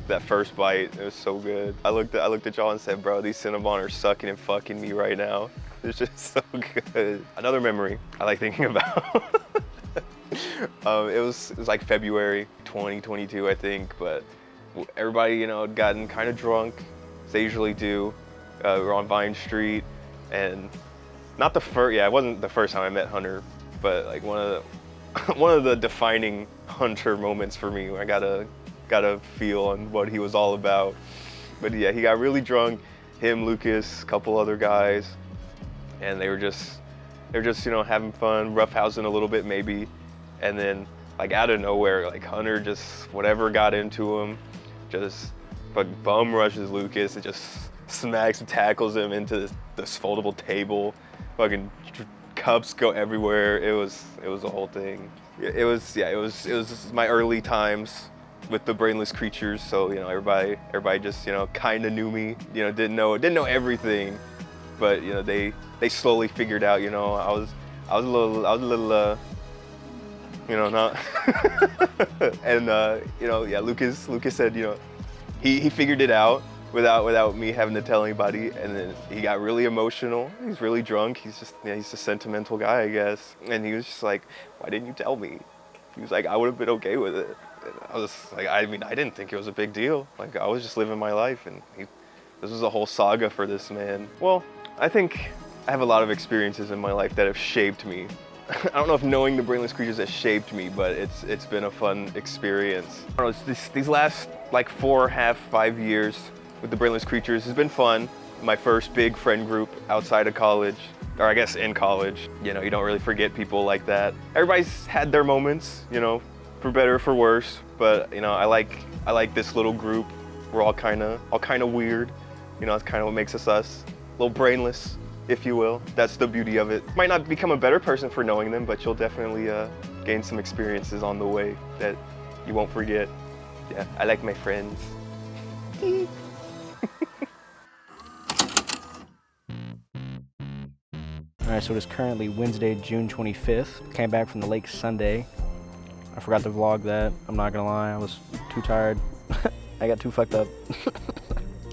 That first bite, it was so good. I looked at y'all and said, bro, these Cinnabon are sucking and fucking me right now. It's just so good. Another memory I like thinking about. It was like February 2022, I think, but everybody, you know, had gotten kind of drunk, as they usually do. We were on Vine Street, and it wasn't the first time I met Hunter, but like one of the defining Hunter moments for me, where I got a feel on what he was all about. But yeah, he got really drunk, him, Lucas, a couple other guys, and they were just, you know, having fun, roughhousing a little bit maybe. And then, like, out of nowhere, like, Hunter just, whatever got into him, just bum rushes Lucas and just smacks and tackles him into this foldable table. Fucking cups go everywhere. It was a whole thing. It was my early times with the brainless creatures. So, you know, everybody just, you know, kind of knew me. You know, didn't know everything, but you know, they slowly figured out, you know, I was a little you know, not and you know, yeah, Lucas said, you know, he figured it out without me having to tell anybody, and then he got really emotional. He's really drunk. He's a sentimental guy, I guess. And he was just like, "Why didn't you tell me?" He was like, "I would have been okay with it." And I was like, I mean, I didn't think it was a big deal. Like, I was just living my life, and this was a whole saga for this man. Well, I think I have a lot of experiences in my life that have shaped me. I don't know if knowing the Brainless Creatures has shaped me, but it's been a fun experience. I don't know, these last like 4.5, 5 years with the Brainless Creatures has been fun. My first big friend group outside of college, or I guess in college. You know, you don't really forget people like that. Everybody's had their moments, you know, for better or for worse, but you know, I like this little group. We're all kind of weird. You know, it's kind of what makes us us. A little brainless, if you will. That's the beauty of it. Might not become a better person for knowing them, but you'll definitely gain some experiences on the way that you won't forget. Yeah, I like my friends. Alright, so it is currently Wednesday, June 25th. Came back from the lake Sunday. I forgot to vlog that. I'm not gonna lie, I was too tired. I got too fucked up.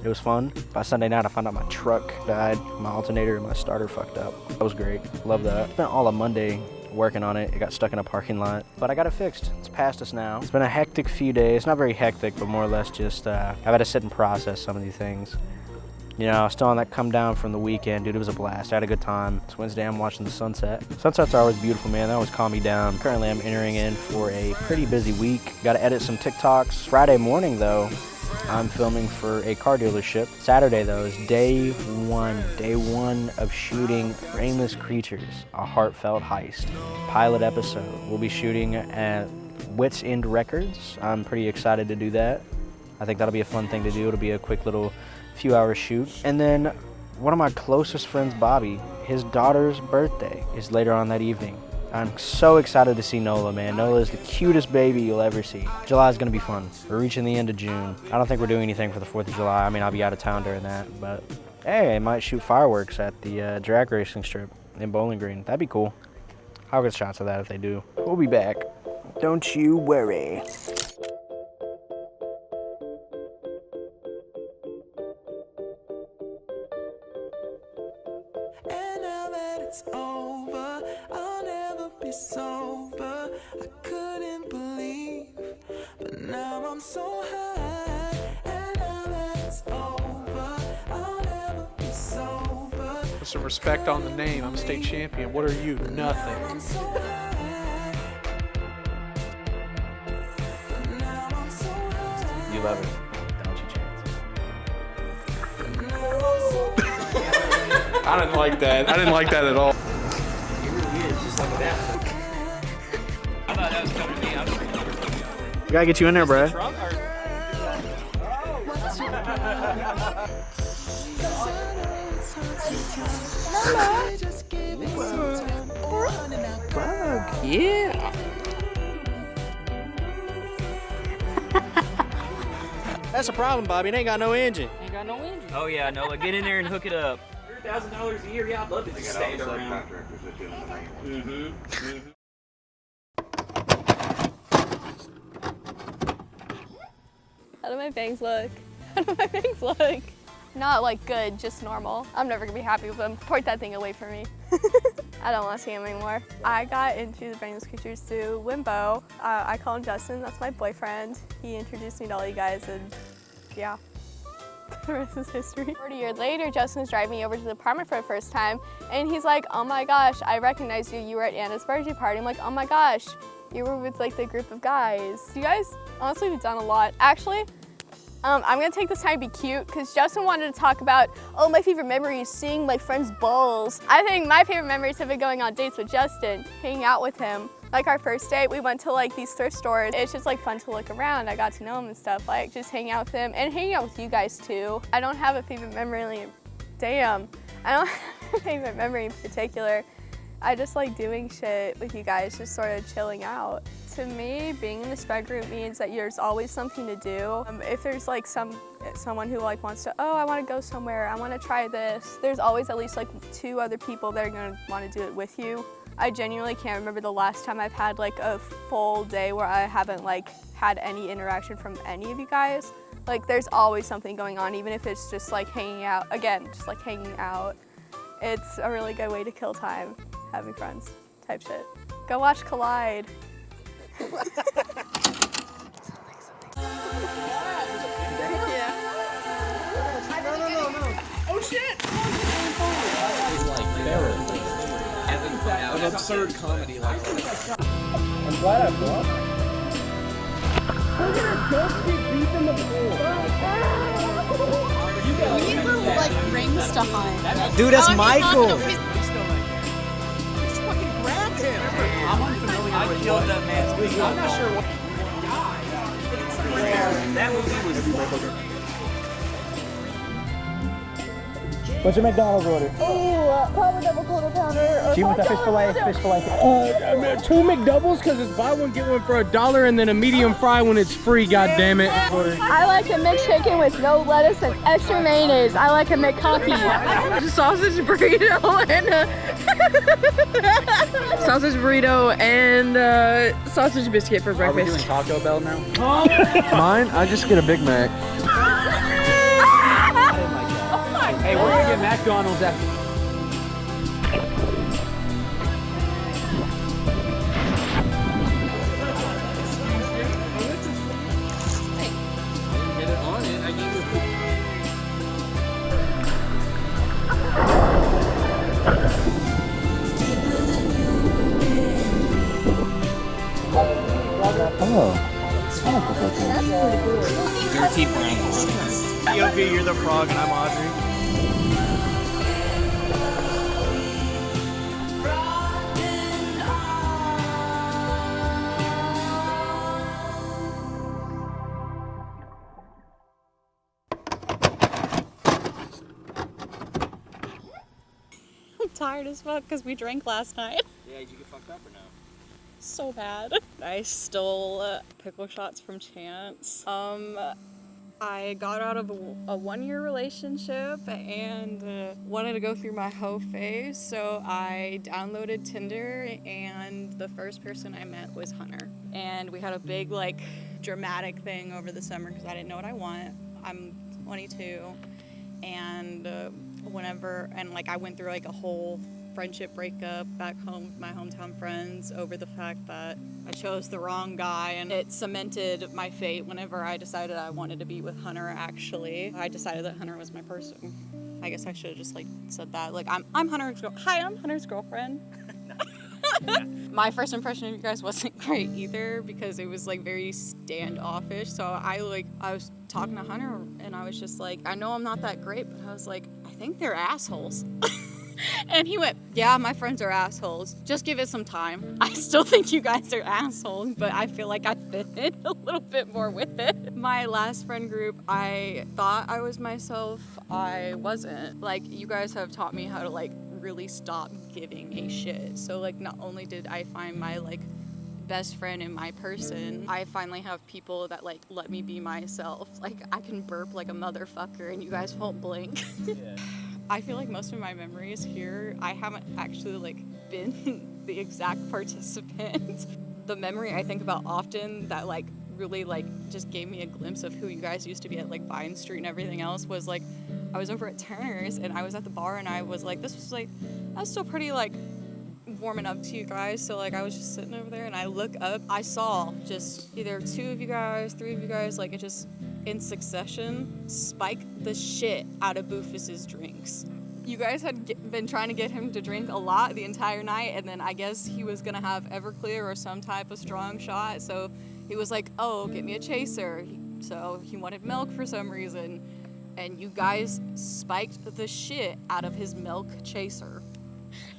It was fun. By Sunday night, I found out my truck died. My alternator and my starter fucked up. That was great. Love that. Spent all of Monday working on it. It got stuck in a parking lot, but I got it fixed. It's past us now. It's been a hectic few days. Not very hectic, but more or less just, I've had to sit and process some of these things. You know, still on that come down from the weekend, dude. It was a blast. I had a good time. It's Wednesday, I'm watching the sunset. Sunsets are always beautiful, man. That always calm me down. Currently, I'm entering in for a pretty busy week. Got to edit some TikToks. Friday morning, though, I'm filming for a car dealership. Saturday, though, is day one of shooting Brainless Creatures, a heartfelt heist pilot episode. We'll be shooting at Wits End Records. I'm pretty excited to do that. I think that'll be a fun thing to do. It'll be a quick little few-hour shoot. And then one of my closest friends, Bobby, his daughter's birthday is later on that evening. I'm so excited to see Nola, man. Nola is the cutest baby you'll ever see. July is gonna be fun. We're reaching the end of June. I don't think we're doing anything for the 4th of July. I mean, I'll be out of town during that, but hey, I might shoot fireworks at the drag racing strip in Bowling Green. That'd be cool. I'll get shots of that if they do. We'll be back. Don't you worry. And now that it's over, I'll never be sober. I couldn't believe, but now I'm so high. And now that it's over, I'll never be sober. Put some respect on the name. I'm a state champion. What are you? Nothing. You love it. I didn't like that. I didn't like that at all. It really is, just like that. I thought that was coming to me. We gotta get you in there, bro. Yeah. That's a problem, Bobby. It ain't got no engine. Ain't got no engine. Oh yeah, Nola, get in there and hook it up. $100,000 a year, yeah, I'd love to just stand around. How do my bangs look? How do my bangs look? Not like good, just normal. I'm never gonna be happy with them. Point that thing away from me. I don't want to see him anymore. I got into the Brainless Creatures through Wimbo. I call him Justin, that's my boyfriend. He introduced me to all you guys and yeah, the rest is history. 40 years later, Justin was driving me over to the apartment for the first time and he's like, oh my gosh, I recognize you. You were at Anna's birthday party. I'm like, oh my gosh, you were with like the group of guys. You guys, honestly, we've done a lot. Actually, I'm gonna take this time to be cute because Justin wanted to talk about, oh, my favorite memory is seeing my friends' balls. I think my favorite memories have been going on dates with Justin, hanging out with him. Like our first date, we went to like these thrift stores. It's just like fun to look around. I got to know him and stuff, like just hanging out with him and hanging out with you guys too. I don't have a favorite memory, damn. I don't have a favorite memory in particular. I just like doing shit with you guys, just sort of chilling out. To me, being in the sped group means that there's always something to do. If there's like someone who like wants to, oh, I want to go somewhere, I want to try this, there's always at least like 2 other people that are going to want to do it with you. I genuinely can't remember the last time I've had like a full day where I haven't like had any interaction from any of you guys. Like there's always something going on, even if it's just like hanging out. Again, just like hanging out. It's a really good way to kill time, having friends type shit. Go watch Collide. Oh shit! An absurd comedy like that. I'm glad I brought it. We're gonna just get deep in the pool. We need little like rings to hunt. Dude, that's Oh, he's Michael. not gonna- Just fucking grab him. I'm unfamiliar with killed that man's video. I'm not sure what. That movie was. What's your McDonald's order? Oh, probably double quarter pounder. She wants a fish fillet, fish fillet. 2 McDoubles because it's buy one, get one for $1 and then a medium fry when it's free, goddammit. I like a McChicken with no lettuce and extra mayonnaise. I like a McCoffee. Sausage burrito and sausage burrito and sausage biscuit for Are we breakfast. doing Taco Bell now? Mine, I just get a Big Mac. Hey, we're gonna get McDonald's after. Get it on it. I need Dirty brain. POV, you're the frog and I'm Audrey. I'm tired as fuck because we drank last night. Yeah, did you get fucked up or no? So bad. I stole pickle shots from Chance. I got out of a 1-year relationship and wanted to go through my whole phase, so I downloaded Tinder and the first person I met was Hunter. And we had a big like dramatic thing over the summer because I didn't know what I want. I'm 22 and I went through like a whole friendship breakup back home with my hometown friends over the fact that I chose the wrong guy, and it cemented my fate whenever I decided I wanted to be with Hunter. Actually, I decided that Hunter was my person. I guess I should have just like said that. Like I'm Hunter's I'm Hunter's girlfriend. My first impression of you guys wasn't great either because it was like very standoffish. So I was talking to Hunter and I was just like, I know I'm not that great, but I was like, I think they're assholes. And he went, yeah, my friends are assholes. Just give it some time. I still think you guys are assholes, but I feel like I fit in a little bit more with it. My last friend group, I thought I was myself. I wasn't. Like, you guys have taught me how to, like, really stop giving a shit. So, like, not only did I find my, like, best friend in my person, I finally have people that, like, let me be myself. Like, I can burp like a motherfucker and you guys won't blink. Yeah. I feel like most of my memories here, I haven't actually like been the exact participant. The memory I think about often that like really like just gave me a glimpse of who you guys used to be at like Vine Street and everything else was like, I was over at Turner's and I was at the bar and I was like, this was like, I was still pretty like warming up to you guys. So like I was just sitting over there and I look up, I saw just either 2 of you guys, 3 of you guys, like it just in succession, spike the shit out of Boofus's drinks. You guys had been trying to get him to drink a lot the entire night, and then I guess he was gonna have Everclear or some type of strong shot, so he was like, oh, get me a chaser. So he wanted milk for some reason, and you guys spiked the shit out of his milk chaser.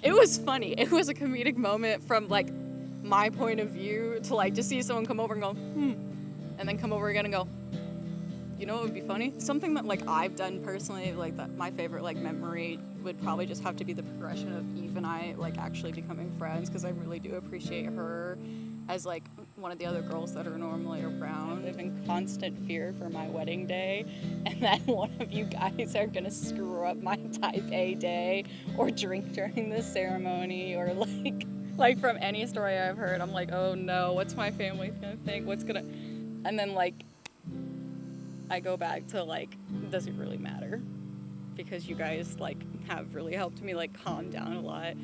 It was funny. It was a comedic moment from like my point of view to like just see someone come over and go, and then come over again and go, You know what would be funny? Something that like I've done personally, like that my favorite like memory would probably just have to be the progression of Eve and I like actually becoming friends, because I really do appreciate her as like one of the other girls that are normally around. I live in constant fear for my wedding day and that one of you guys are gonna screw up my type A day or drink during the ceremony, or like from any story I've heard, I'm like, oh no, what's my family gonna think? And then like I go back to like, does it really matter? Because you guys like have really helped me like calm down a lot.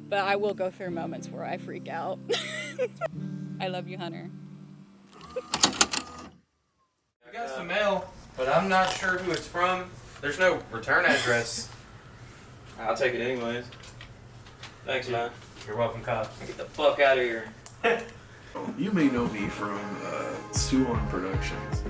But I will go through moments where I freak out. I love you, Hunter. I got some mail, but I'm not sure who it's from. There's no return address. I'll take it anyways. Thanks, man. You're welcome, Kyle. Get the fuck out of here. You may know me from Suwon Productions.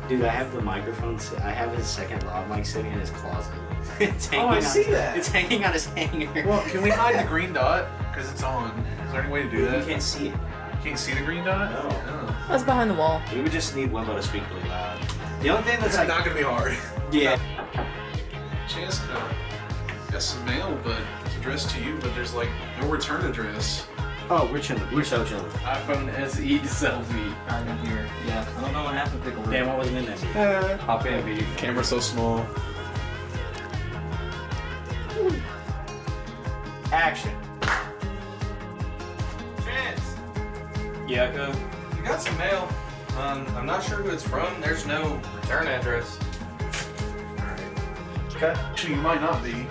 Dude, I have the microphone. I have his second lav mic sitting in his closet. I see that. It's hanging on his hanger. Well, can we hide the green dot? Because it's on. Is there any way to do that? You can't see it. You can't see the green dot? No. That's behind the wall. We would just need Wimbo to speak really loud. The only thing that's It's like not gonna be hard. Yeah. Chance, got some mail, but it's addressed to you, but there's like no return address. Oh, we're chilling. We're so chilling. iPhone SE selfie. I'm in here. Yeah, I don't know what happened, Pickle. Damn, what wasn't in that? Hop in, beef. Camera's so small. Action. Chance. Yeah, Cub. You got some mail. I'm not sure who it's from. There's no return address. Okay. Actually, you might not be.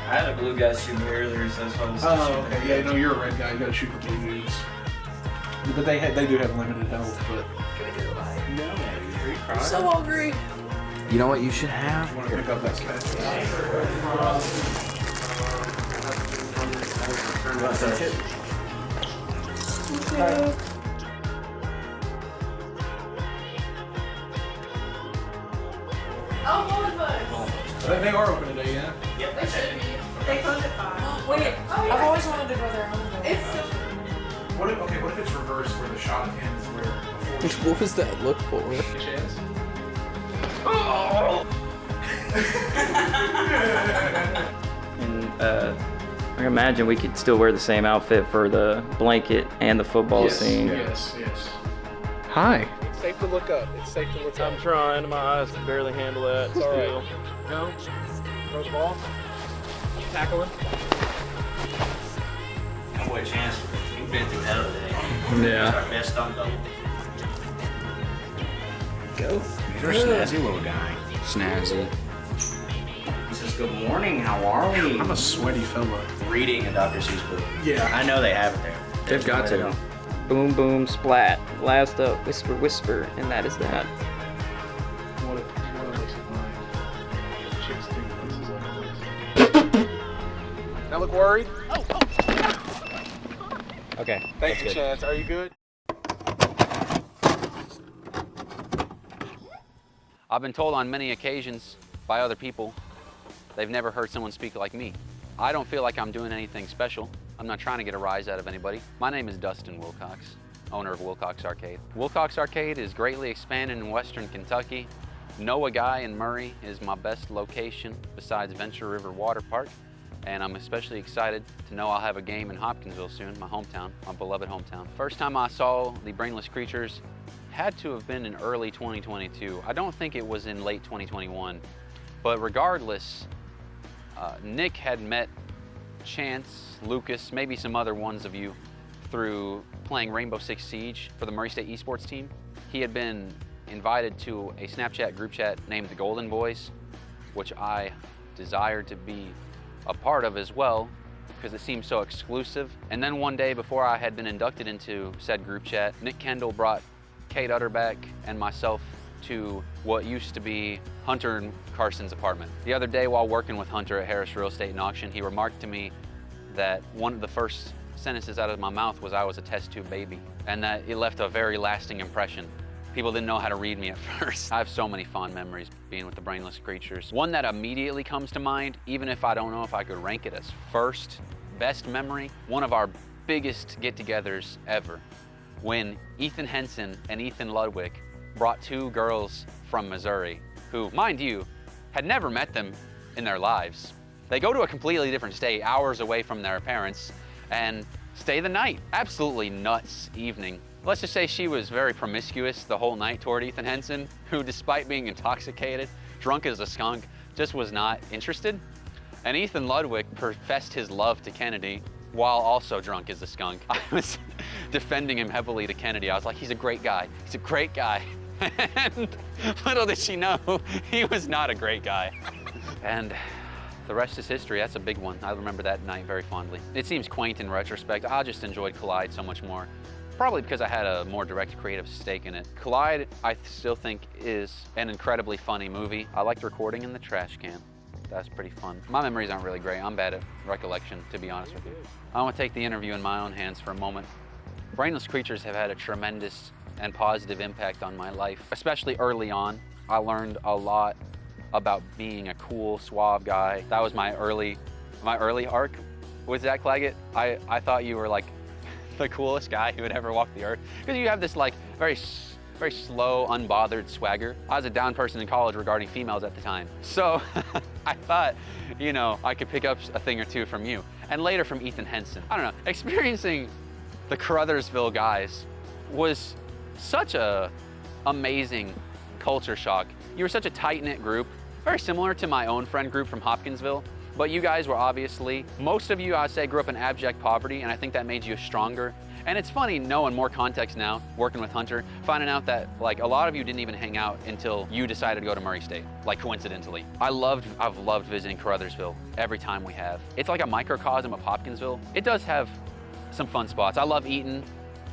I had a blue guy shoot me earlier, so that's why I was Oh, okay. Yeah, no, you're a red guy. You gotta shoot the blue dudes. But they do have limited health, but. I'm so hungry. You know what you should have? You wanna pick up that catch? They are open today, yeah? Yep, that's it. They close at 5. Wait, I've always wanted to go there. It's so... What if it's reversed where the shot hand is where before? What was that look for? Chance? And I imagine we could still wear the same outfit for the blanket and the football scene. Yes. Hi. It's safe to look up. It's safe to look up. I'm trying. My eyes can barely handle that. It's all right. Go. Throw the ball. Tackle it. Oh boy, Chance, you've been through hell today. Yeah. Our best stunt double. Go. He's our snazzy little guy. Snazzy. He says, good morning, how are we? I'm a sweaty fella. Reading a Dr. Seuss book. Yeah. I know they have it there. They've got to. Boom, boom, splat. Last up, whisper, whisper, and that is that. What if chicks think this is ugly? Now look worried? Okay. Thank you, Chance. Are you good? I've been told on many occasions by other people they've never heard someone speak like me. I don't feel like I'm doing anything special. I'm not trying to get a rise out of anybody. My name is Dustin Wilcox, owner of Wilcox Arcade. Wilcox Arcade is greatly expanded in Western Kentucky. Noah Guy in Murray is my best location besides Venture River Water Park. And I'm especially excited to know I'll have a game in Hopkinsville soon, my hometown, my beloved hometown. First time I saw the Brainless Creatures had to have been in early 2022. I don't think it was in late 2021. But regardless, Nick had met Chance, Lucas, maybe some other ones of you through playing Rainbow Six Siege for the Murray State esports team. He had been invited to a Snapchat group chat named the Golden Boys, which I desired to be a part of as well because it seemed so exclusive. And then one day before I had been inducted into said group chat, Nick Kendall brought Kate Utterback and myself to what used to be Hunter and Carson's apartment. The other day while working with Hunter at Harris Real Estate and Auction, he remarked to me that one of the first sentences out of my mouth was I was a test tube baby, and that it left a very lasting impression. People didn't know how to read me at first. I have so many fond memories being with the Brainless Creatures. One that immediately comes to mind, even if I don't know if I could rank it as first best memory, one of our biggest get-togethers ever, when Ethan Henson and Ethan Ludwig brought two girls from Missouri, who, mind you, had never met them in their lives. They go to a completely different state, hours away from their parents, and stay the night. Absolutely nuts evening. Let's just say she was very promiscuous the whole night toward Ethan Henson, who, despite being intoxicated, drunk as a skunk, just was not interested. And Ethan Ludwig professed his love to Kennedy while also drunk as a skunk. I was defending him heavily to Kennedy. I was like, he's a great guy. He's a great guy. And little did she know, he was not a great guy. And the rest is history. That's a big one. I remember that night very fondly. It seems quaint in retrospect. I just enjoyed Collide so much more. Probably because I had a more direct creative stake in it. Collide, I still think, is an incredibly funny movie. I liked recording in the trash can. That's pretty fun. My memories aren't really great. I'm bad at recollection, to be honest with you. I want to take the interview in my own hands for a moment. Brainless Creatures have had a tremendous and positive impact on my life, especially early on. I learned a lot about being a cool, suave guy. That was my early arc with Zach Claggett. I thought you were like the coolest guy who would ever walk the earth, because you have this like very slow, unbothered swagger. I was a down person in college regarding females at the time. So I thought, you know, I could pick up a thing or two from you. And later from Ethan Henson. I don't know, experiencing the Caruthersville guys was such a amazing culture shock. You were such a tight-knit group, very similar to my own friend group from Hopkinsville. But you guys were obviously, most of you, I'd say, grew up in abject poverty, and I think that made you stronger. And it's funny knowing more context now, working with Hunter, finding out that like a lot of you didn't even hang out until you decided to go to Murray State, like coincidentally. I've loved visiting Caruthersville every time we have. It's like a microcosm of Hopkinsville. It does have some fun spots. I love eating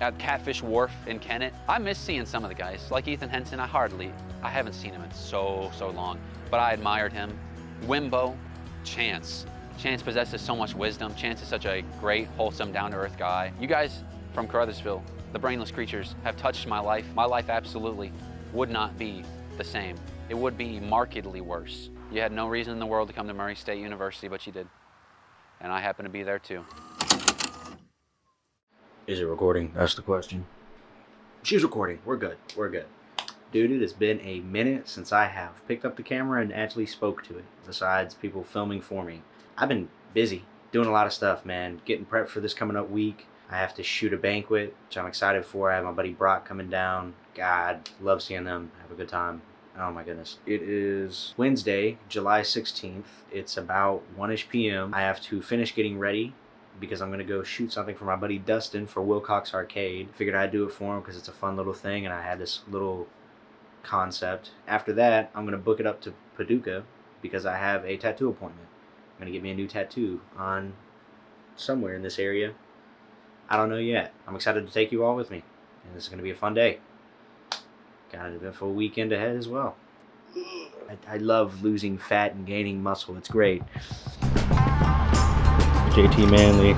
at Catfish Wharf in Kennett. I miss seeing some of the guys, like Ethan Henson. I haven't seen him in so long, but I admired him. Wimbo, Chance. Chance possesses so much wisdom. Chance is such a great, wholesome, down-to-earth guy. You guys from Caruthersville, the Brainless Creatures, have touched my life. My life absolutely would not be the same. It would be markedly worse. You had no reason in the world to come to Murray State University, but you did. And I happen to be there too. Is it recording? That's the question. She's recording. We're good. We're good. Dude, it has been a minute since I have picked up the camera and actually spoke to it, besides people filming for me. I've been busy doing a lot of stuff, man. Getting prepped for this coming up week. I have to shoot a banquet, which I'm excited for. I have my buddy Brock coming down. God, love seeing them. Have a good time. Oh my goodness. It is Wednesday, July 16th. It's about 1-ish p.m. I have to finish getting ready because I'm going to go shoot something for my buddy Dustin for Wilcox Arcade. Figured I'd do it for him because it's a fun little thing, and I had this little concept. After that, I'm going to book it up to Paducah because I have a tattoo appointment. I'm going to get me a new tattoo on somewhere in this area. I don't know yet. I'm excited to take you all with me, and this is going to be a fun day. Got an eventful weekend ahead as well. I love losing fat and gaining muscle. It's great. JT Manley.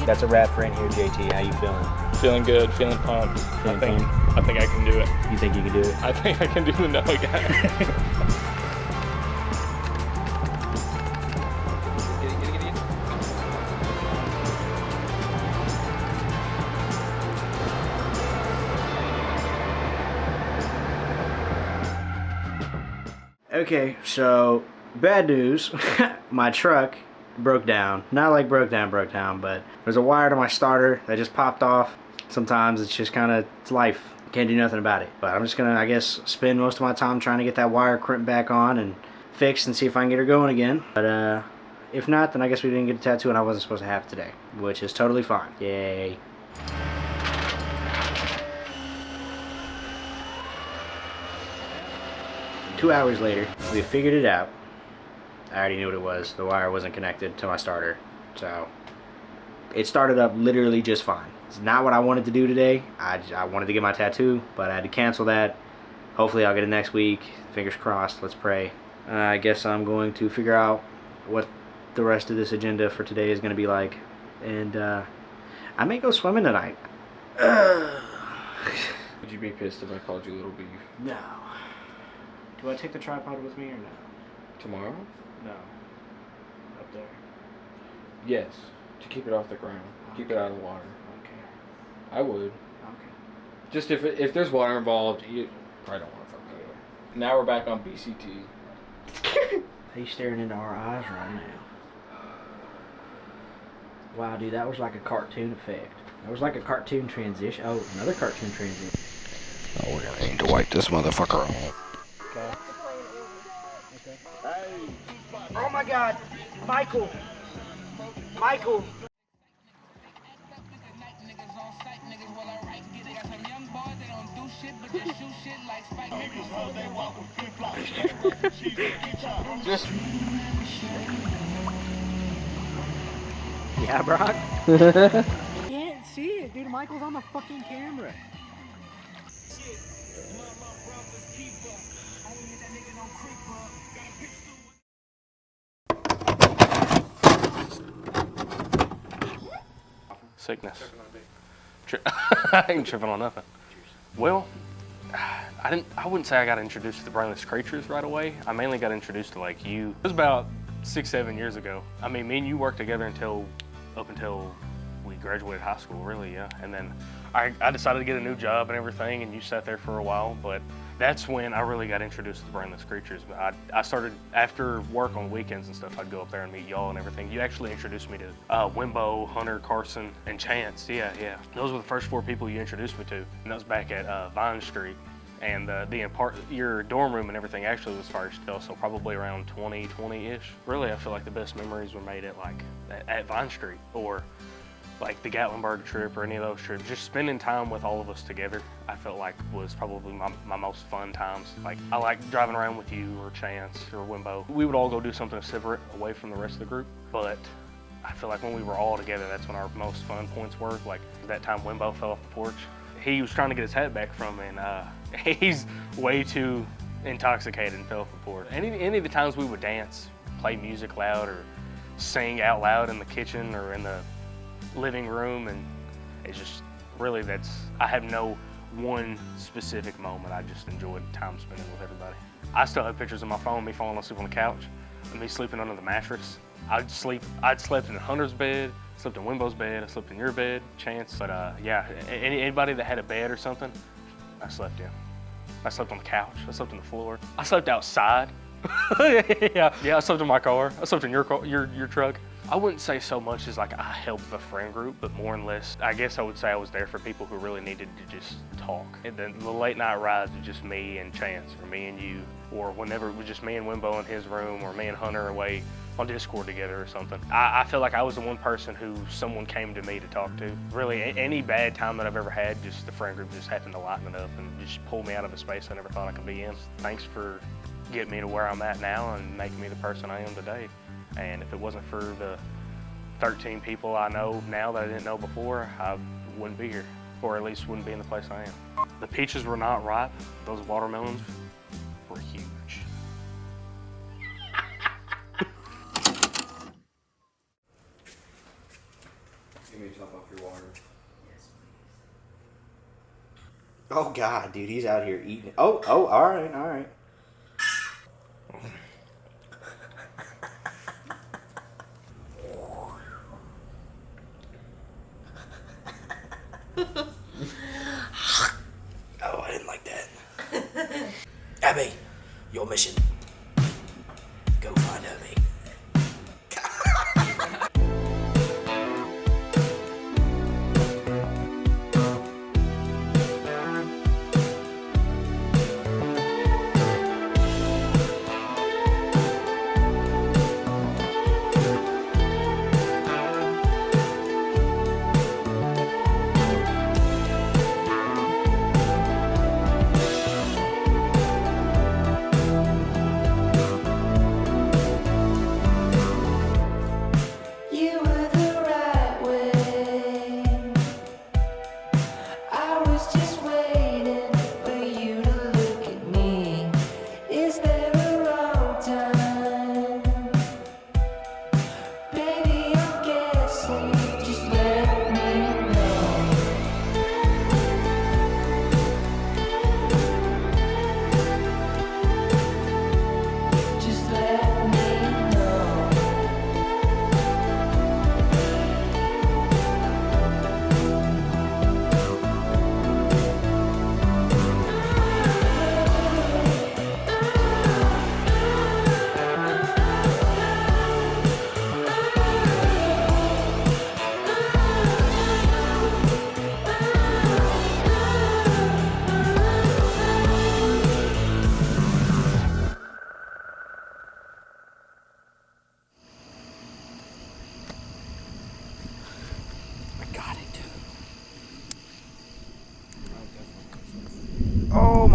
That's a wrap for in here, JT. How you feeling? Feeling good, feeling pumped. I think I can do it. You think you can do it? I think I can do the no again. Okay, so bad news. My truck broke down. Not like broke down, but there's a wire to my starter that just popped off. Sometimes it's just kind of, it's life. Can't do nothing about it. But I'm just gonna, I guess, spend most of my time trying to get that wire crimped back on and fixed and see if I can get her going again. But if not, then I guess we didn't get a tattoo and I wasn't supposed to have it today, which is totally fine. Yay. Two hours later, we figured it out. I already knew what it was. The wire wasn't connected to my starter, so it started up literally just fine. It's not what I wanted to do today. I wanted to get my tattoo, but I had to cancel that. Hopefully I'll get it next week. Fingers crossed. Let's pray. I guess I'm going to figure out what the rest of this agenda for today is going to be like. And I may go swimming tonight. Would you be pissed if I called you Little Beef? No. Do I take the tripod with me or no? Tomorrow? No. Up there. Yes. To keep it off the ground. Keep it out of the water. Okay. I would. Okay. Just if there's water involved, you probably don't want to fuck with it. Now we're back on BCT. He's staring into our eyes right now. Wow, dude, that was like a cartoon effect. That was like a cartoon transition. Oh, another cartoon transition. Oh, we're gonna aim to wipe this motherfucker off. Okay. Oh my God, Michael! Michael! Just. Yeah, Brock? Can't see it, dude. Michael's on the fucking camera. Sickness. I ain't tripping on nothing. Well, I wouldn't say I got introduced to the brainless creatures right away. I mainly got introduced to like you. It was about 6-7 years ago. I mean, me and you worked together up until we graduated high school, really, yeah. And then I decided to get a new job and everything, and you sat there for a while, but that's when I really got introduced to the brainless creatures. I started, after work on weekends and stuff, I'd go up there and meet y'all and everything. You actually introduced me to Wimbo, Hunter, Carson, and Chance. Yeah. Those were the first 4 people you introduced me to, and that was back at Vine Street. And your dorm room and everything actually was first, so probably around 2020-ish. Really, I feel like the best memories were made at Vine Street, or like the Gatlinburg trip or any of those trips. Just spending time with all of us together, I felt like was probably my most fun times. Like, I like driving around with you or Chance or Wimbo. We would all go do something separate away from the rest of the group, but I feel like when we were all together, that's when our most fun points were. Like that time Wimbo fell off the porch. He was trying to get his hat back from me, and he's way too intoxicated and fell off the porch. Any of the times we would dance, play music loud, or sing out loud in the kitchen or in the living room, and it's just really, I have no one specific moment. I just enjoyed time spending with everybody. I still have pictures on my phone, me falling asleep on the couch, and me sleeping under the mattress. I'd slept in Hunter's bed, slept in Wimbo's bed, I slept in your bed, Chance. But yeah, anybody that had a bed or something, I slept in. I slept on the couch, I slept on the floor. I slept outside. yeah, I slept in my car. I slept in your truck. I wouldn't say so much as like I helped the friend group, but more and less, I guess I would say I was there for people who really needed to just talk. And then the late night rides with just me and Chance, or me and you, or whenever it was just me and Wimbo in his room, or me and Hunter away on Discord together or something. I feel like I was the one person who someone came to me to talk to. Really, any bad time that I've ever had, just the friend group just happened to lighten it up and just pull me out of a space I never thought I could be in. Thanks for getting me to where I'm at now and making me the person I am today. And if it wasn't for the 13 people I know now that I didn't know before, I wouldn't be here, or at least wouldn't be in the place I am. The peaches were not ripe. Those watermelons were huge. Give me a top off your water. Oh God, dude, he's out here eating. Oh, all right. Oh, I didn't like that. Abby, your mission. Go find Abby.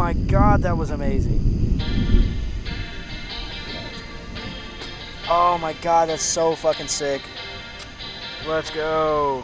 my God, that was amazing. Oh my God, that's so fucking sick. Let's go.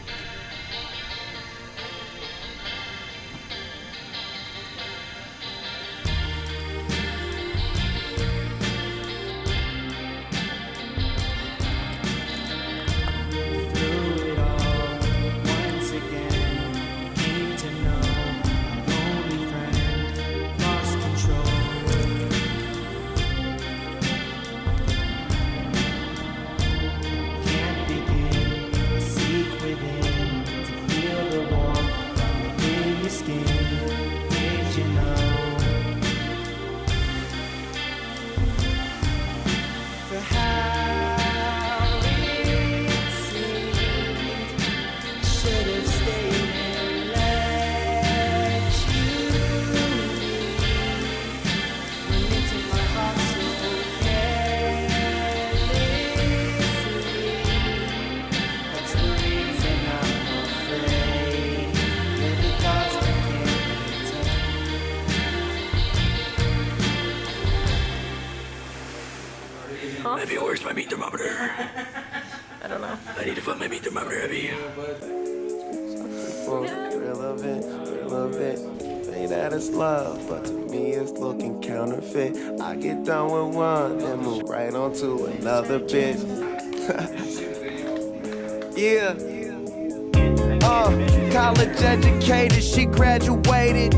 Abby, where's my meat thermometer? I don't know. I need to put my meat thermometer, Abby. Say that it's love, but to me it's looking counterfeit. I get done with one, then move right on to another bitch. Yeah. College educated, she graduated.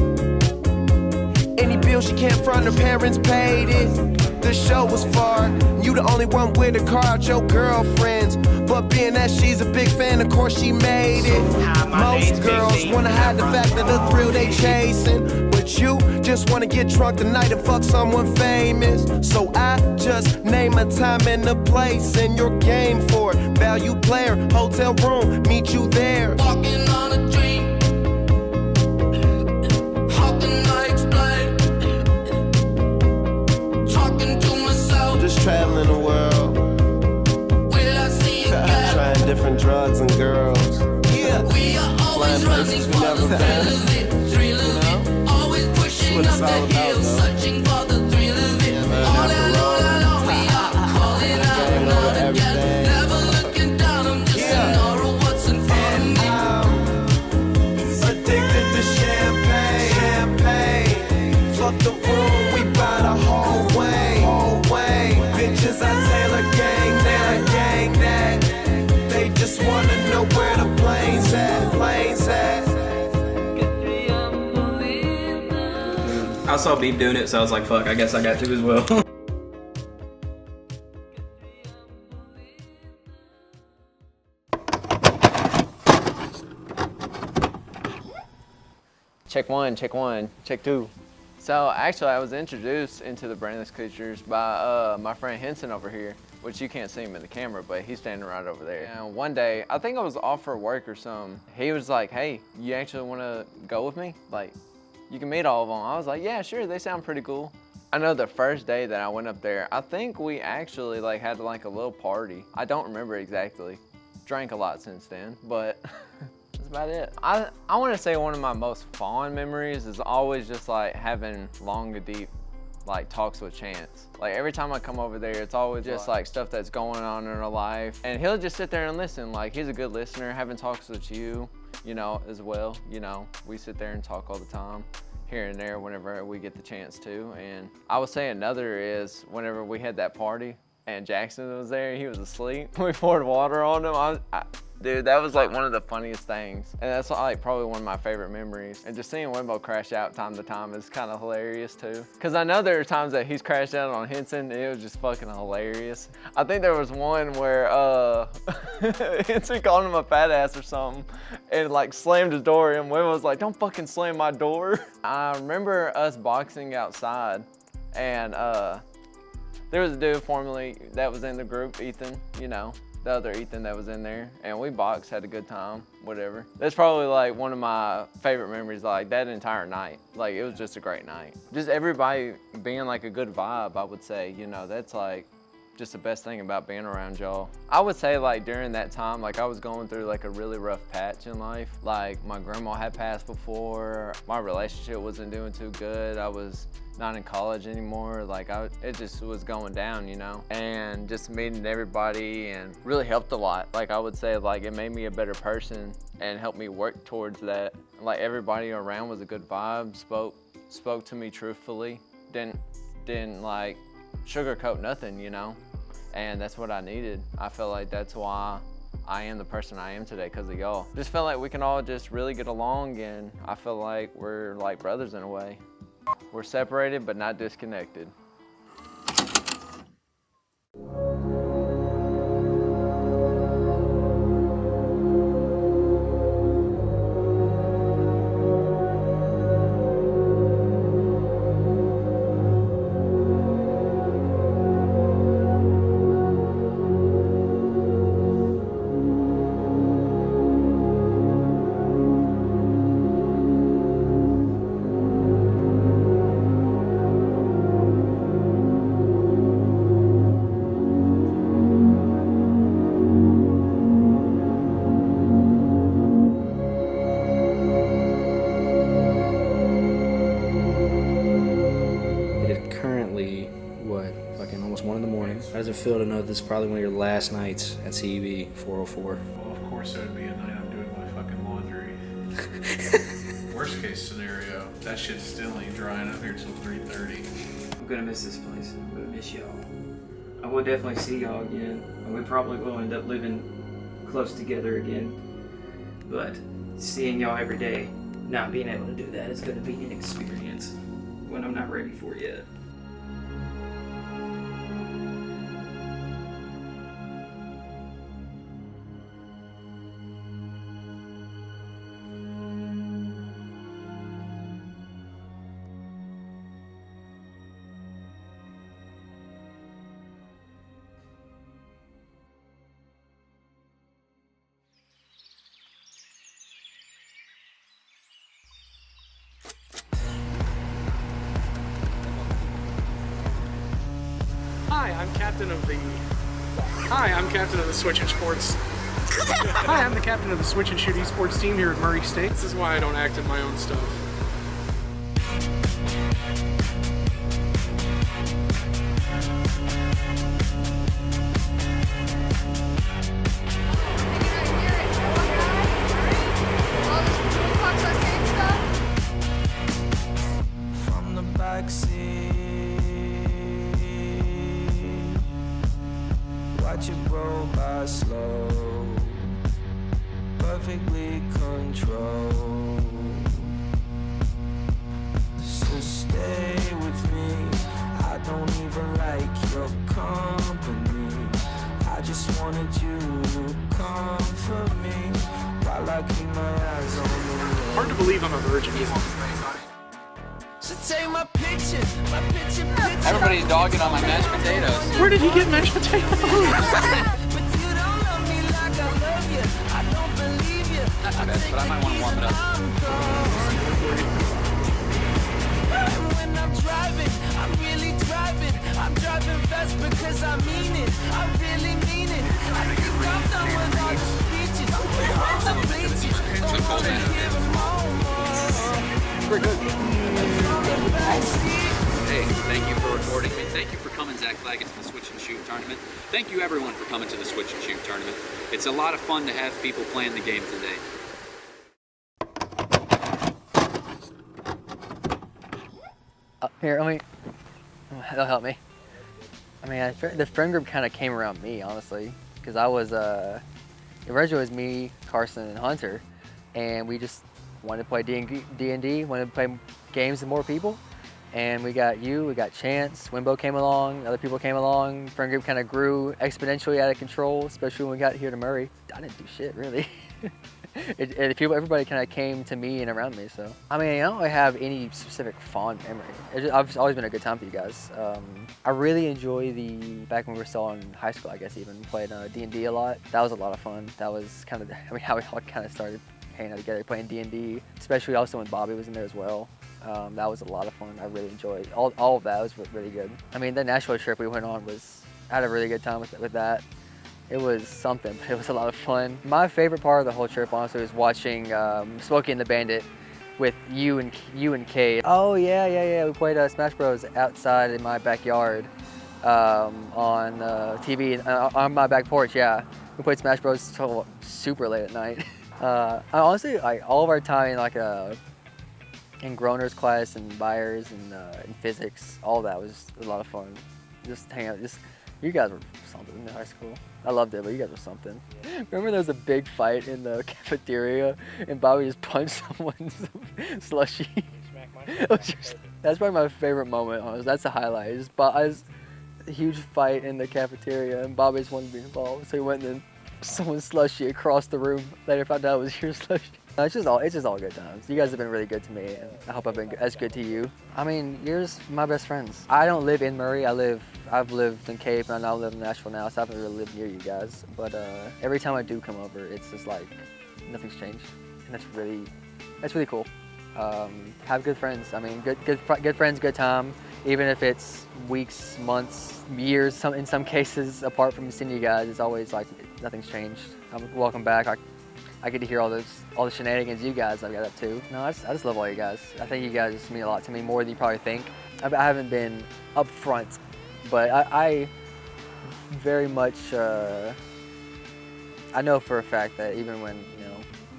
Any bill she can't front, her parents paid it. The show was far, you the only one with a car out your girlfriends. But being that she's a big fan, of course she made it. Most girls wanna hide the fact that the thrill they chasing, but you just wanna get drunk tonight and fuck someone famous. So I just name a time and a place, and you're game for it. Value player, hotel room, meet you there. Walking on a dream. How can I explain? Talking to myself. Just traveling the world. Will I see you again? Trying different drugs and girls. Yeah. We are always running for the thrill of it. Thrill of it. Always pushing up the hill, searching for the thrill of it. All along we are calling out and out again. Never looking down, I'm just an aura of what's in front of me. Addicted to champagne. Fuck the room, we buy the whole way. Bitches, I Taylor gang that. They just wanna know where the plane's at. I saw Beep doing it, so I was like, fuck, I guess I got to as well. Check one, check two. So actually I was introduced into the brainless creatures by my friend Henson over here, which you can't see him in the camera, but he's standing right over there. And one day, I think I was off for work or something. He was like, hey, you actually wanna go with me? Like, you can meet all of them. I was like, yeah, sure, they sound pretty cool. I know the first day that I went up there, I think we actually like had like a little party. I don't remember exactly. Drank a lot since then, but that's about it. I want to say one of my most fond memories is always just like having long and deep like talks with Chance. Like every time I come over there, it's always just like stuff that's going on in our life. And he'll just sit there and listen. Like he's a good listener, having talks with you, you know, as well. You know, we sit there and talk all the time, here and there whenever we get the chance to. And I would say another is whenever we had that party and Jackson was there, he was asleep. We poured water on him. Dude, that was like one of the funniest things. And that's like probably one of my favorite memories. And just seeing Wimbo crash out time to time is kind of hilarious too. Cause I know there are times that he's crashed out on Henson and it was just fucking hilarious. I think there was one where Henson called him a fat ass or something and like slammed his door and Wimbo was like, don't fucking slam my door. I remember us boxing outside and there was a dude formerly that was in the group, Ethan, you know. The other Ethan that was in there, and we boxed, had a good time, whatever. That's probably like one of my favorite memories, like that entire night. Like it was just a great night. Just everybody being like a good vibe, I would say, you know, that's like just the best thing about being around y'all. I would say like during that time, like I was going through like a really rough patch in life. Like my grandma had passed before, my relationship wasn't doing too good. I was not in college anymore. Like it just was going down, you know? And just meeting everybody and really helped a lot. Like I would say like it made me a better person and helped me work towards that. Like everybody around was a good vibe, spoke to me truthfully, didn't like sugarcoat nothing, you know? And that's what I needed. I feel like that's why I am the person I am today, because of y'all. Just feel like we can all just really get along, and I feel like we're like brothers in a way. We're separated, but not disconnected. Almost 1 in the morning. How does it feel to know this is probably one of your last nights at CEB 404? Well, of course it would be a night I'm doing my fucking laundry. Worst case scenario, that shit's still ain't drying up here till 3:30. I'm gonna miss this place. I'm gonna miss y'all. I will definitely see y'all again, and we probably will end up living close together again. But seeing y'all every day, not being able to do that is gonna be an experience when I'm not ready for it yet. Hi, I'm captain of the Switch and Sports. Hi, I'm the captain of the Switch and Shoot esports team here at Murray State. This is why I don't act in my own stuff. From the backseat, watch it roll by slow, perfectly controlled. So stay with me, I don't even like your company. I just wanted you to comfort me while I keep my eyes on the road. Hard to believe I'm a virgin. So take my picture. Everybody's dogging on my mashed potatoes. Where did he get mashed potatoes? But you don't love me like I love you. I don't believe you. Not too bad, but I might want to warm it up. And when I'm driving, I'm really driving. I'm driving fast because I mean it. I really mean it. I think I'm done with all the speeches. From the bleachers. Don't wanna hear them all more. We're good. Hey, thank you for recording me. Thank you for coming, Zach Claggett, to the Switch and Shoot tournament. Thank you, everyone, for coming to the Switch and Shoot tournament. It's a lot of fun to have people playing the game today. Here, that'll help me. I mean, the friend group kind of came around me, honestly, because I was, originally it was me, Carson, and Hunter, and we just wanted to play D&D, wanted to play games with more people, and we got you, we got Chance, Wimbo came along, other people came along, friend group kind of grew exponentially out of control, especially when we got here to Murray. I didn't do shit, really. Everybody kind of came to me and around me, so. I mean, I don't really have any specific fond memory. I've always been a good time for you guys. I really enjoy back when we were still in high school, I guess even, playing D&D a lot. That was a lot of fun. That was kind of, how we all kind of started hanging out together, playing D&D, especially also when Bobby was in there as well. That was a lot of fun. I really enjoyed all of that. Was really good. I mean, the Nashville trip we went on was I had a really good time with that. It was something, but it was a lot of fun. My favorite part of the whole trip, honestly, was watching Smokey and the Bandit with you and Cade. Oh yeah. We played Smash Bros outside in my backyard on TV on my back porch. Yeah, we played Smash Bros till super late at night. Honestly, all of our time in Groner's class and Byers and in physics, all that was a lot of fun. Just hang out. You guys were something in high school. I loved it, but you guys were something. Remember there was a big fight in the cafeteria and Bobby just punched someone's slushie? That's probably my favorite moment, honestly. That's a highlight. Just a huge fight in the cafeteria and Bobby just wanted to be involved. So he went and someone's slushie across the room. Later found out it was your slushie. It's just all good times. You guys have been really good to me, and I hope I've been as good to you. I mean, you're just my best friends. I don't live in Murray. I've lived in Cape, and I now live in Nashville now, so I haven't really lived near you guys. But every time I do come over, it's just like nothing's changed, and that's really cool. Have good friends. I mean, good friends, good time. Even if it's weeks, months, years, in some cases apart from seeing you guys, it's always like nothing's changed. Welcome back. I get to hear all the shenanigans you guys have got up to. No, I just love all you guys. I think you guys just mean a lot to me, more than you probably think. I haven't been up front, but I very much, I know for a fact that even when,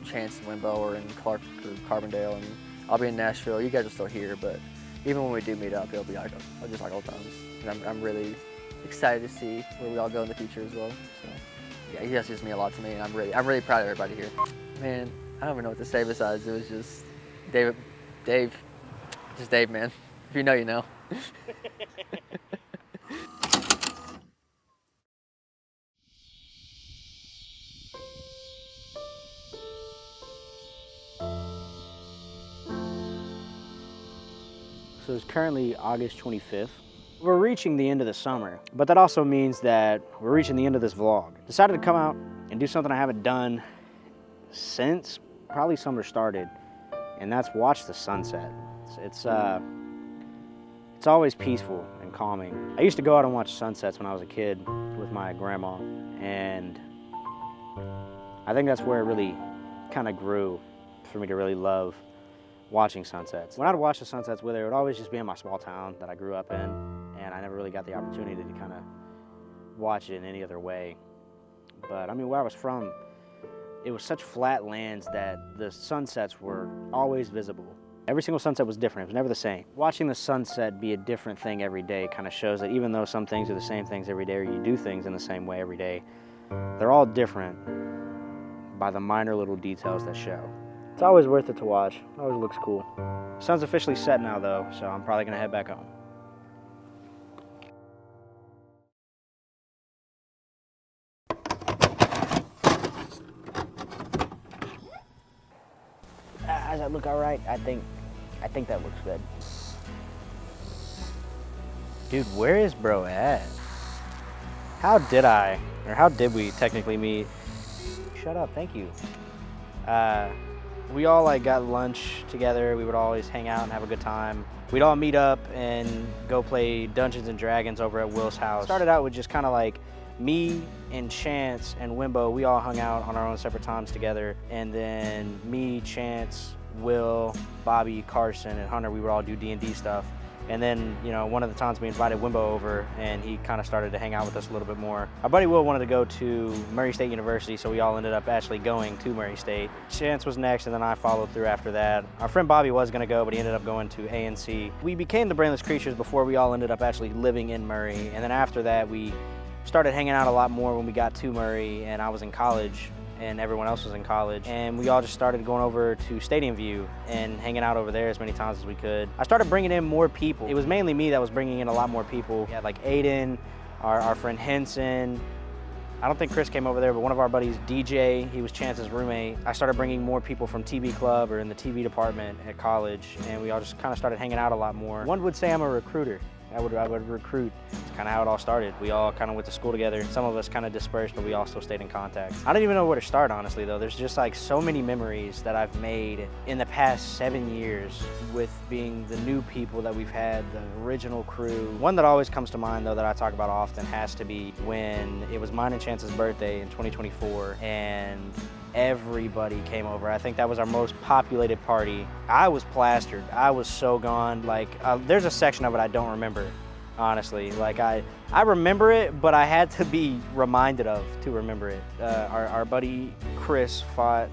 Chance and Wimbo are in Clark or Carbondale and I'll be in Nashville, you guys are still here, but even when we do meet up, it'll be like just like old times. And I'm really excited to see where we all go in the future as well. So. Yeah, you guys just mean a lot to me, and I'm really proud of everybody here. Man, I don't even know what to say besides it was just Dave, just Dave, man. If you know, you know. So it's currently August 25th. We're reaching the end of the summer, but that also means that we're reaching the end of this vlog. Decided to come out and do something I haven't done since probably summer started, and that's watch the sunset. It's always peaceful and calming. I used to go out and watch sunsets when I was a kid with my grandma, and I think that's where it really kind of grew for me to really love watching sunsets. When I'd watch the sunsets with her, it would always just be in my small town that I grew up in, and I never really got the opportunity to kind of watch it in any other way. But I mean, where I was from, it was such flat lands that the sunsets were always visible. Every single sunset was different, it was never the same. Watching the sunset be a different thing every day kind of shows that even though some things are the same things every day, or you do things in the same way every day, they're all different by the minor little details that show. It's always worth it to watch. It always looks cool. The sun's officially set now though, so I'm probably gonna head back home. Does that look all right? I think that looks good. Dude, where is bro at? How did we technically meet? Shut up, thank you. We all got lunch together. We would always hang out and have a good time. We'd all meet up and go play Dungeons and Dragons over at Will's house. Started out with just kind of me and Chance and Wimbo. We all hung out on our own separate times together. And then me, Chance, Will, Bobby, Carson, and Hunter, we would all do D&D stuff. And then, one of the times we invited Wimbo over and he kind of started to hang out with us a little bit more. Our buddy Will wanted to go to Murray State University, so we all ended up actually going to Murray State. Chance was next, and then I followed through after that. Our friend Bobby was gonna go, but he ended up going to A&C. We became the Brainless Creatures before we all ended up actually living in Murray. And then after that, we started hanging out a lot more when we got to Murray, and I was in college and everyone else was in college, and we all just started going over to Stadium View and hanging out over there as many times as we could. I started bringing in more people. It was mainly me that was bringing in a lot more people. We had Aiden, our friend Henson. I don't think Chris came over there, but one of our buddies, DJ, he was Chance's roommate. I started bringing more people from TV Club or in the TV department at college, and we all just kind of started hanging out a lot more. One would say I'm a recruiter. I would recruit. It's kind of how it all started. We all kind of went to school together. Some of us kind of dispersed, but we all still stayed in contact. I don't even know where to start, honestly, though. There's just like so many memories that I've made in the past 7 years with being the new people that we've had, the original crew. One that always comes to mind, though, that I talk about often has to be when it was mine and Chance's birthday in 2024, and everybody came over. I think that was our most populated party. I was plastered. I was so gone. Like, there's a section of it I don't remember, honestly. Like, I remember it, but I had to be reminded of to remember it. Our buddy Chris fought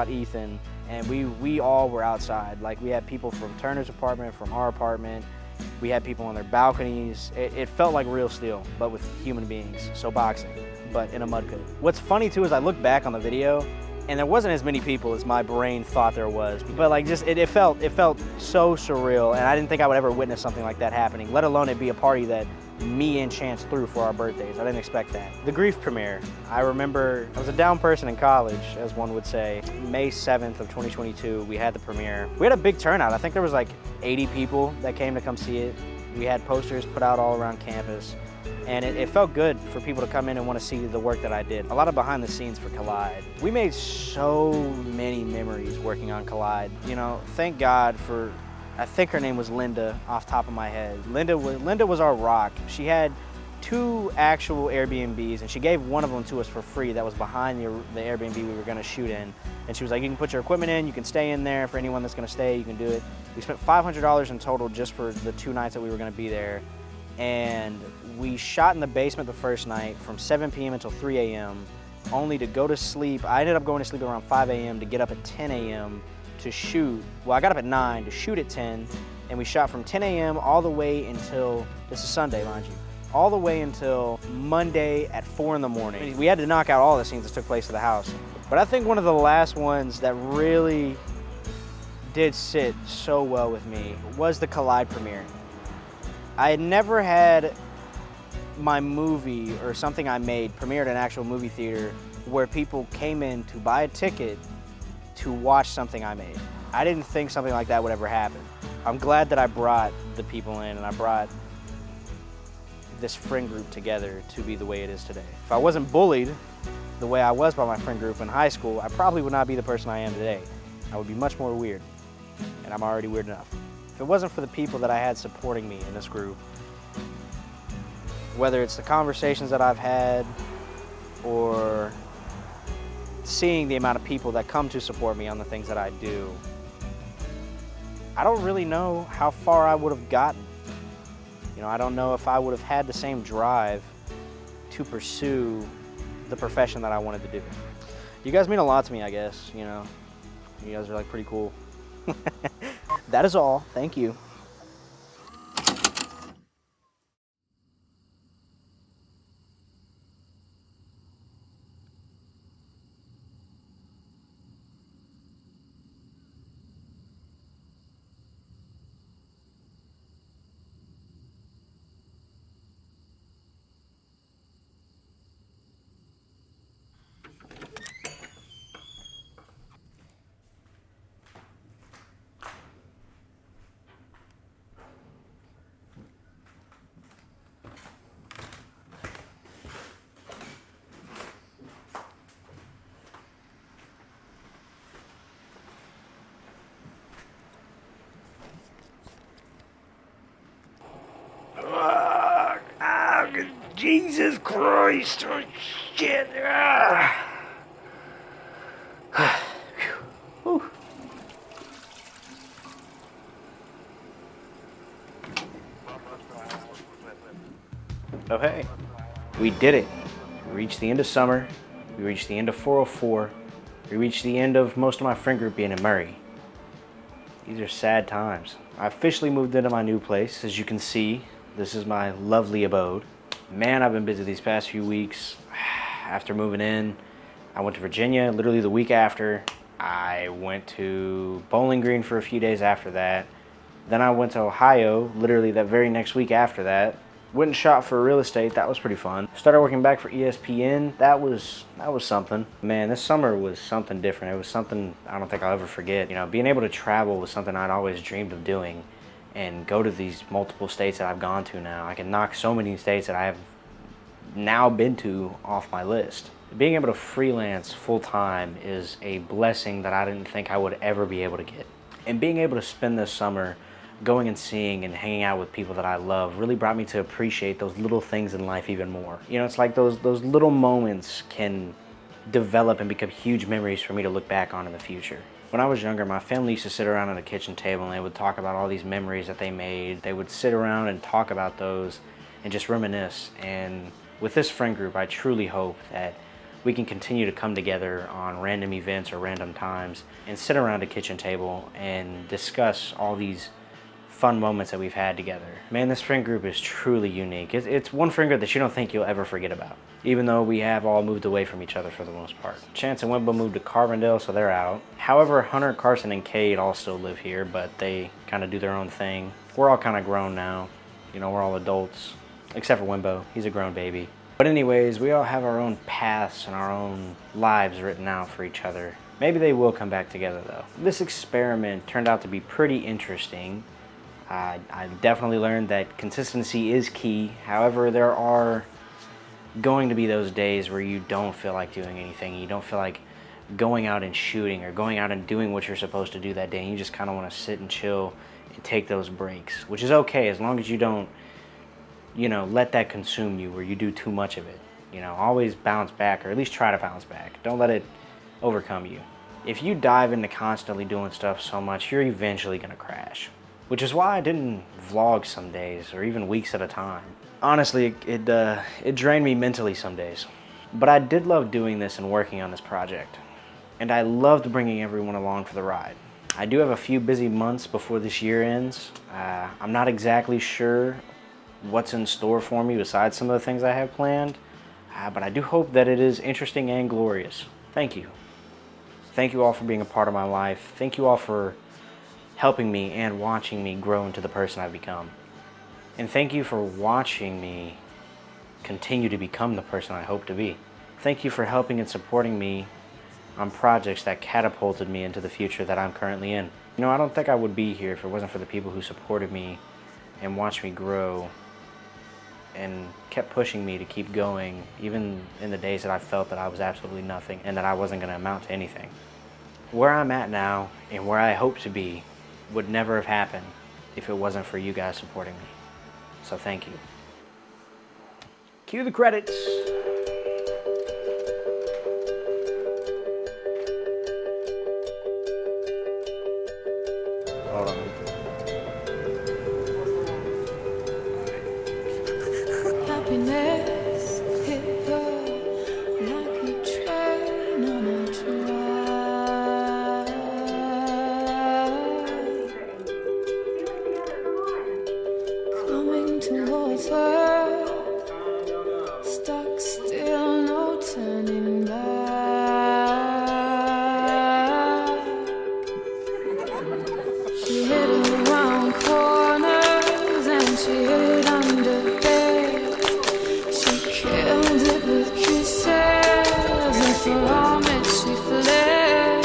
Ethan, and we all were outside. Like, we had people from Turner's apartment, from our apartment. We had people on their balconies. It felt like real steel, but with human beings. So boxing, but in a mud pit. What's funny too is I look back on the video and there wasn't as many people as my brain thought there was. But like just, it felt so surreal, and I didn't think I would ever witness something like that happening, let alone it be a party that me and Chance threw for our birthdays. I didn't expect that. The Grief premiere. I remember I was a down person in college, as one would say. May 7th of 2022, we had the premiere. We had a big turnout. I think there was like 80 people that came to come see it. We had posters put out all around campus, and it felt good for people to come in and want to see the work that I did. A lot of behind the scenes for Collide. We made so many memories working on Collide. You know, thank God for, I think her name was Linda, off top of my head. Linda was our rock. She had 2 actual Airbnbs, and she gave one of them to us for free that was behind the Airbnb we were gonna shoot in. And she was like, you can put your equipment in, you can stay in there. For anyone that's gonna stay, you can do it. We spent $500 in total just for the 2 nights that we were gonna be there. And we shot in the basement the first night from 7 p.m. until 3 a.m., only to go to sleep. I ended up going to sleep around 5 a.m. to get up at 10 a.m. to shoot. Well, I got up at 9 to shoot at 10, and we shot from 10 a.m. all the way until, this is Sunday, mind you, all the way until Monday at 4 in the morning. We had to knock out all the scenes that took place at the house. But I think one of the last ones that really did sit so well with me was the Collide premiere. I had never had my movie or something I made premiered at an actual movie theater where people came in to buy a ticket to watch something I made. I didn't think something like that would ever happen. I'm glad that I brought the people in and I brought this friend group together to be the way it is today. If I wasn't bullied the way I was by my friend group in high school, I probably would not be the person I am today. I would be much more weird, and I'm already weird enough. If it wasn't for the people that I had supporting me in this group, whether it's the conversations that I've had or seeing the amount of people that come to support me on the things that I do, I don't really know how far I would have gotten. You know, I don't know if I would have had the same drive to pursue the profession that I wanted to do. You guys mean a lot to me, I guess, you know. You guys are like pretty cool. That is all. Thank you. Jesus Christ! Oh, shit! Oh, hey. We did it. We reached the end of summer. We reached the end of 404. We reached the end of most of my friend group being in Murray. These are sad times. I officially moved into my new place. As you can see, this is my lovely abode. Man, I've been busy these past few weeks. After moving in, I went to Virginia literally the week after. I went to Bowling Green for a few days after that. Then I went to Ohio literally that very next week after that. Went and shot for real estate. That was pretty fun. Started working back for ESPN. That was something. Man, this summer was something different. It was something I don't think I'll ever forget. You know, being able to travel was something I'd always dreamed of doing. and go to these multiple states that I've gone to now. I can knock so many states that I have now been to off my list. Being able to freelance full-time is a blessing that I didn't think I would ever be able to get. And being able to spend this summer going and seeing and hanging out with people that I love really brought me to appreciate those little things in life even more. You know, it's like those little moments can develop and become huge memories for me to look back on in the future. When I was younger, my family used to sit around at a kitchen table and they would talk about all these memories that they made. They would sit around and talk about those and just reminisce. And with this friend group, I truly hope that we can continue to come together on random events or random times and sit around a kitchen table and discuss all these fun moments that we've had together. Man, this friend group is truly unique. It's one friend group that you don't think you'll ever forget about, even though we have all moved away from each other for the most part. Chance and Wimbo moved to Carbondale, so they're out. However, Hunter, Carson, and Cade all still live here, but they kind of do their own thing. We're all kind of grown now. You know, we're all adults, except for Wimbo. He's a grown baby. But anyways, we all have our own paths and our own lives written out for each other. Maybe they will come back together though. This experiment turned out to be pretty interesting. I definitely learned that consistency is key. However, there are going to be those days where you don't feel like doing anything. You don't feel like going out and shooting or going out and doing what you're supposed to do that day. And you just kind of want to sit and chill and take those breaks, which is okay as long as you don't, you know, let that consume you where you do too much of it. You know, always bounce back, or at least try to bounce back. Don't let it overcome you. If you dive into constantly doing stuff so much, you're eventually going to crash. Which is why I didn't vlog some days, or even weeks at a time. Honestly, it drained me mentally some days. But I did love doing this and working on this project. And I loved bringing everyone along for the ride. I do have a few busy months before this year ends. I'm not exactly sure what's in store for me besides some of the things I have planned. But I do hope that it is interesting and glorious. Thank you. Thank you all for being a part of my life. Thank you all for helping me and watching me grow into the person I've become. And thank you for watching me continue to become the person I hope to be. Thank you for helping and supporting me on projects that catapulted me into the future that I'm currently in. You know, I don't think I would be here if it wasn't for the people who supported me and watched me grow and kept pushing me to keep going, even in the days that I felt that I was absolutely nothing and that I wasn't going to amount to anything. Where I'm at now and where I hope to be would never have happened if it wasn't for you guys supporting me. So thank you. Cue the credits. Hold on. Happiness hit her like a train on a track. Coming towards her, stuck still, no turning back. She hid around corners and she hid under beds. She killed it with kisses, and for homage she fled.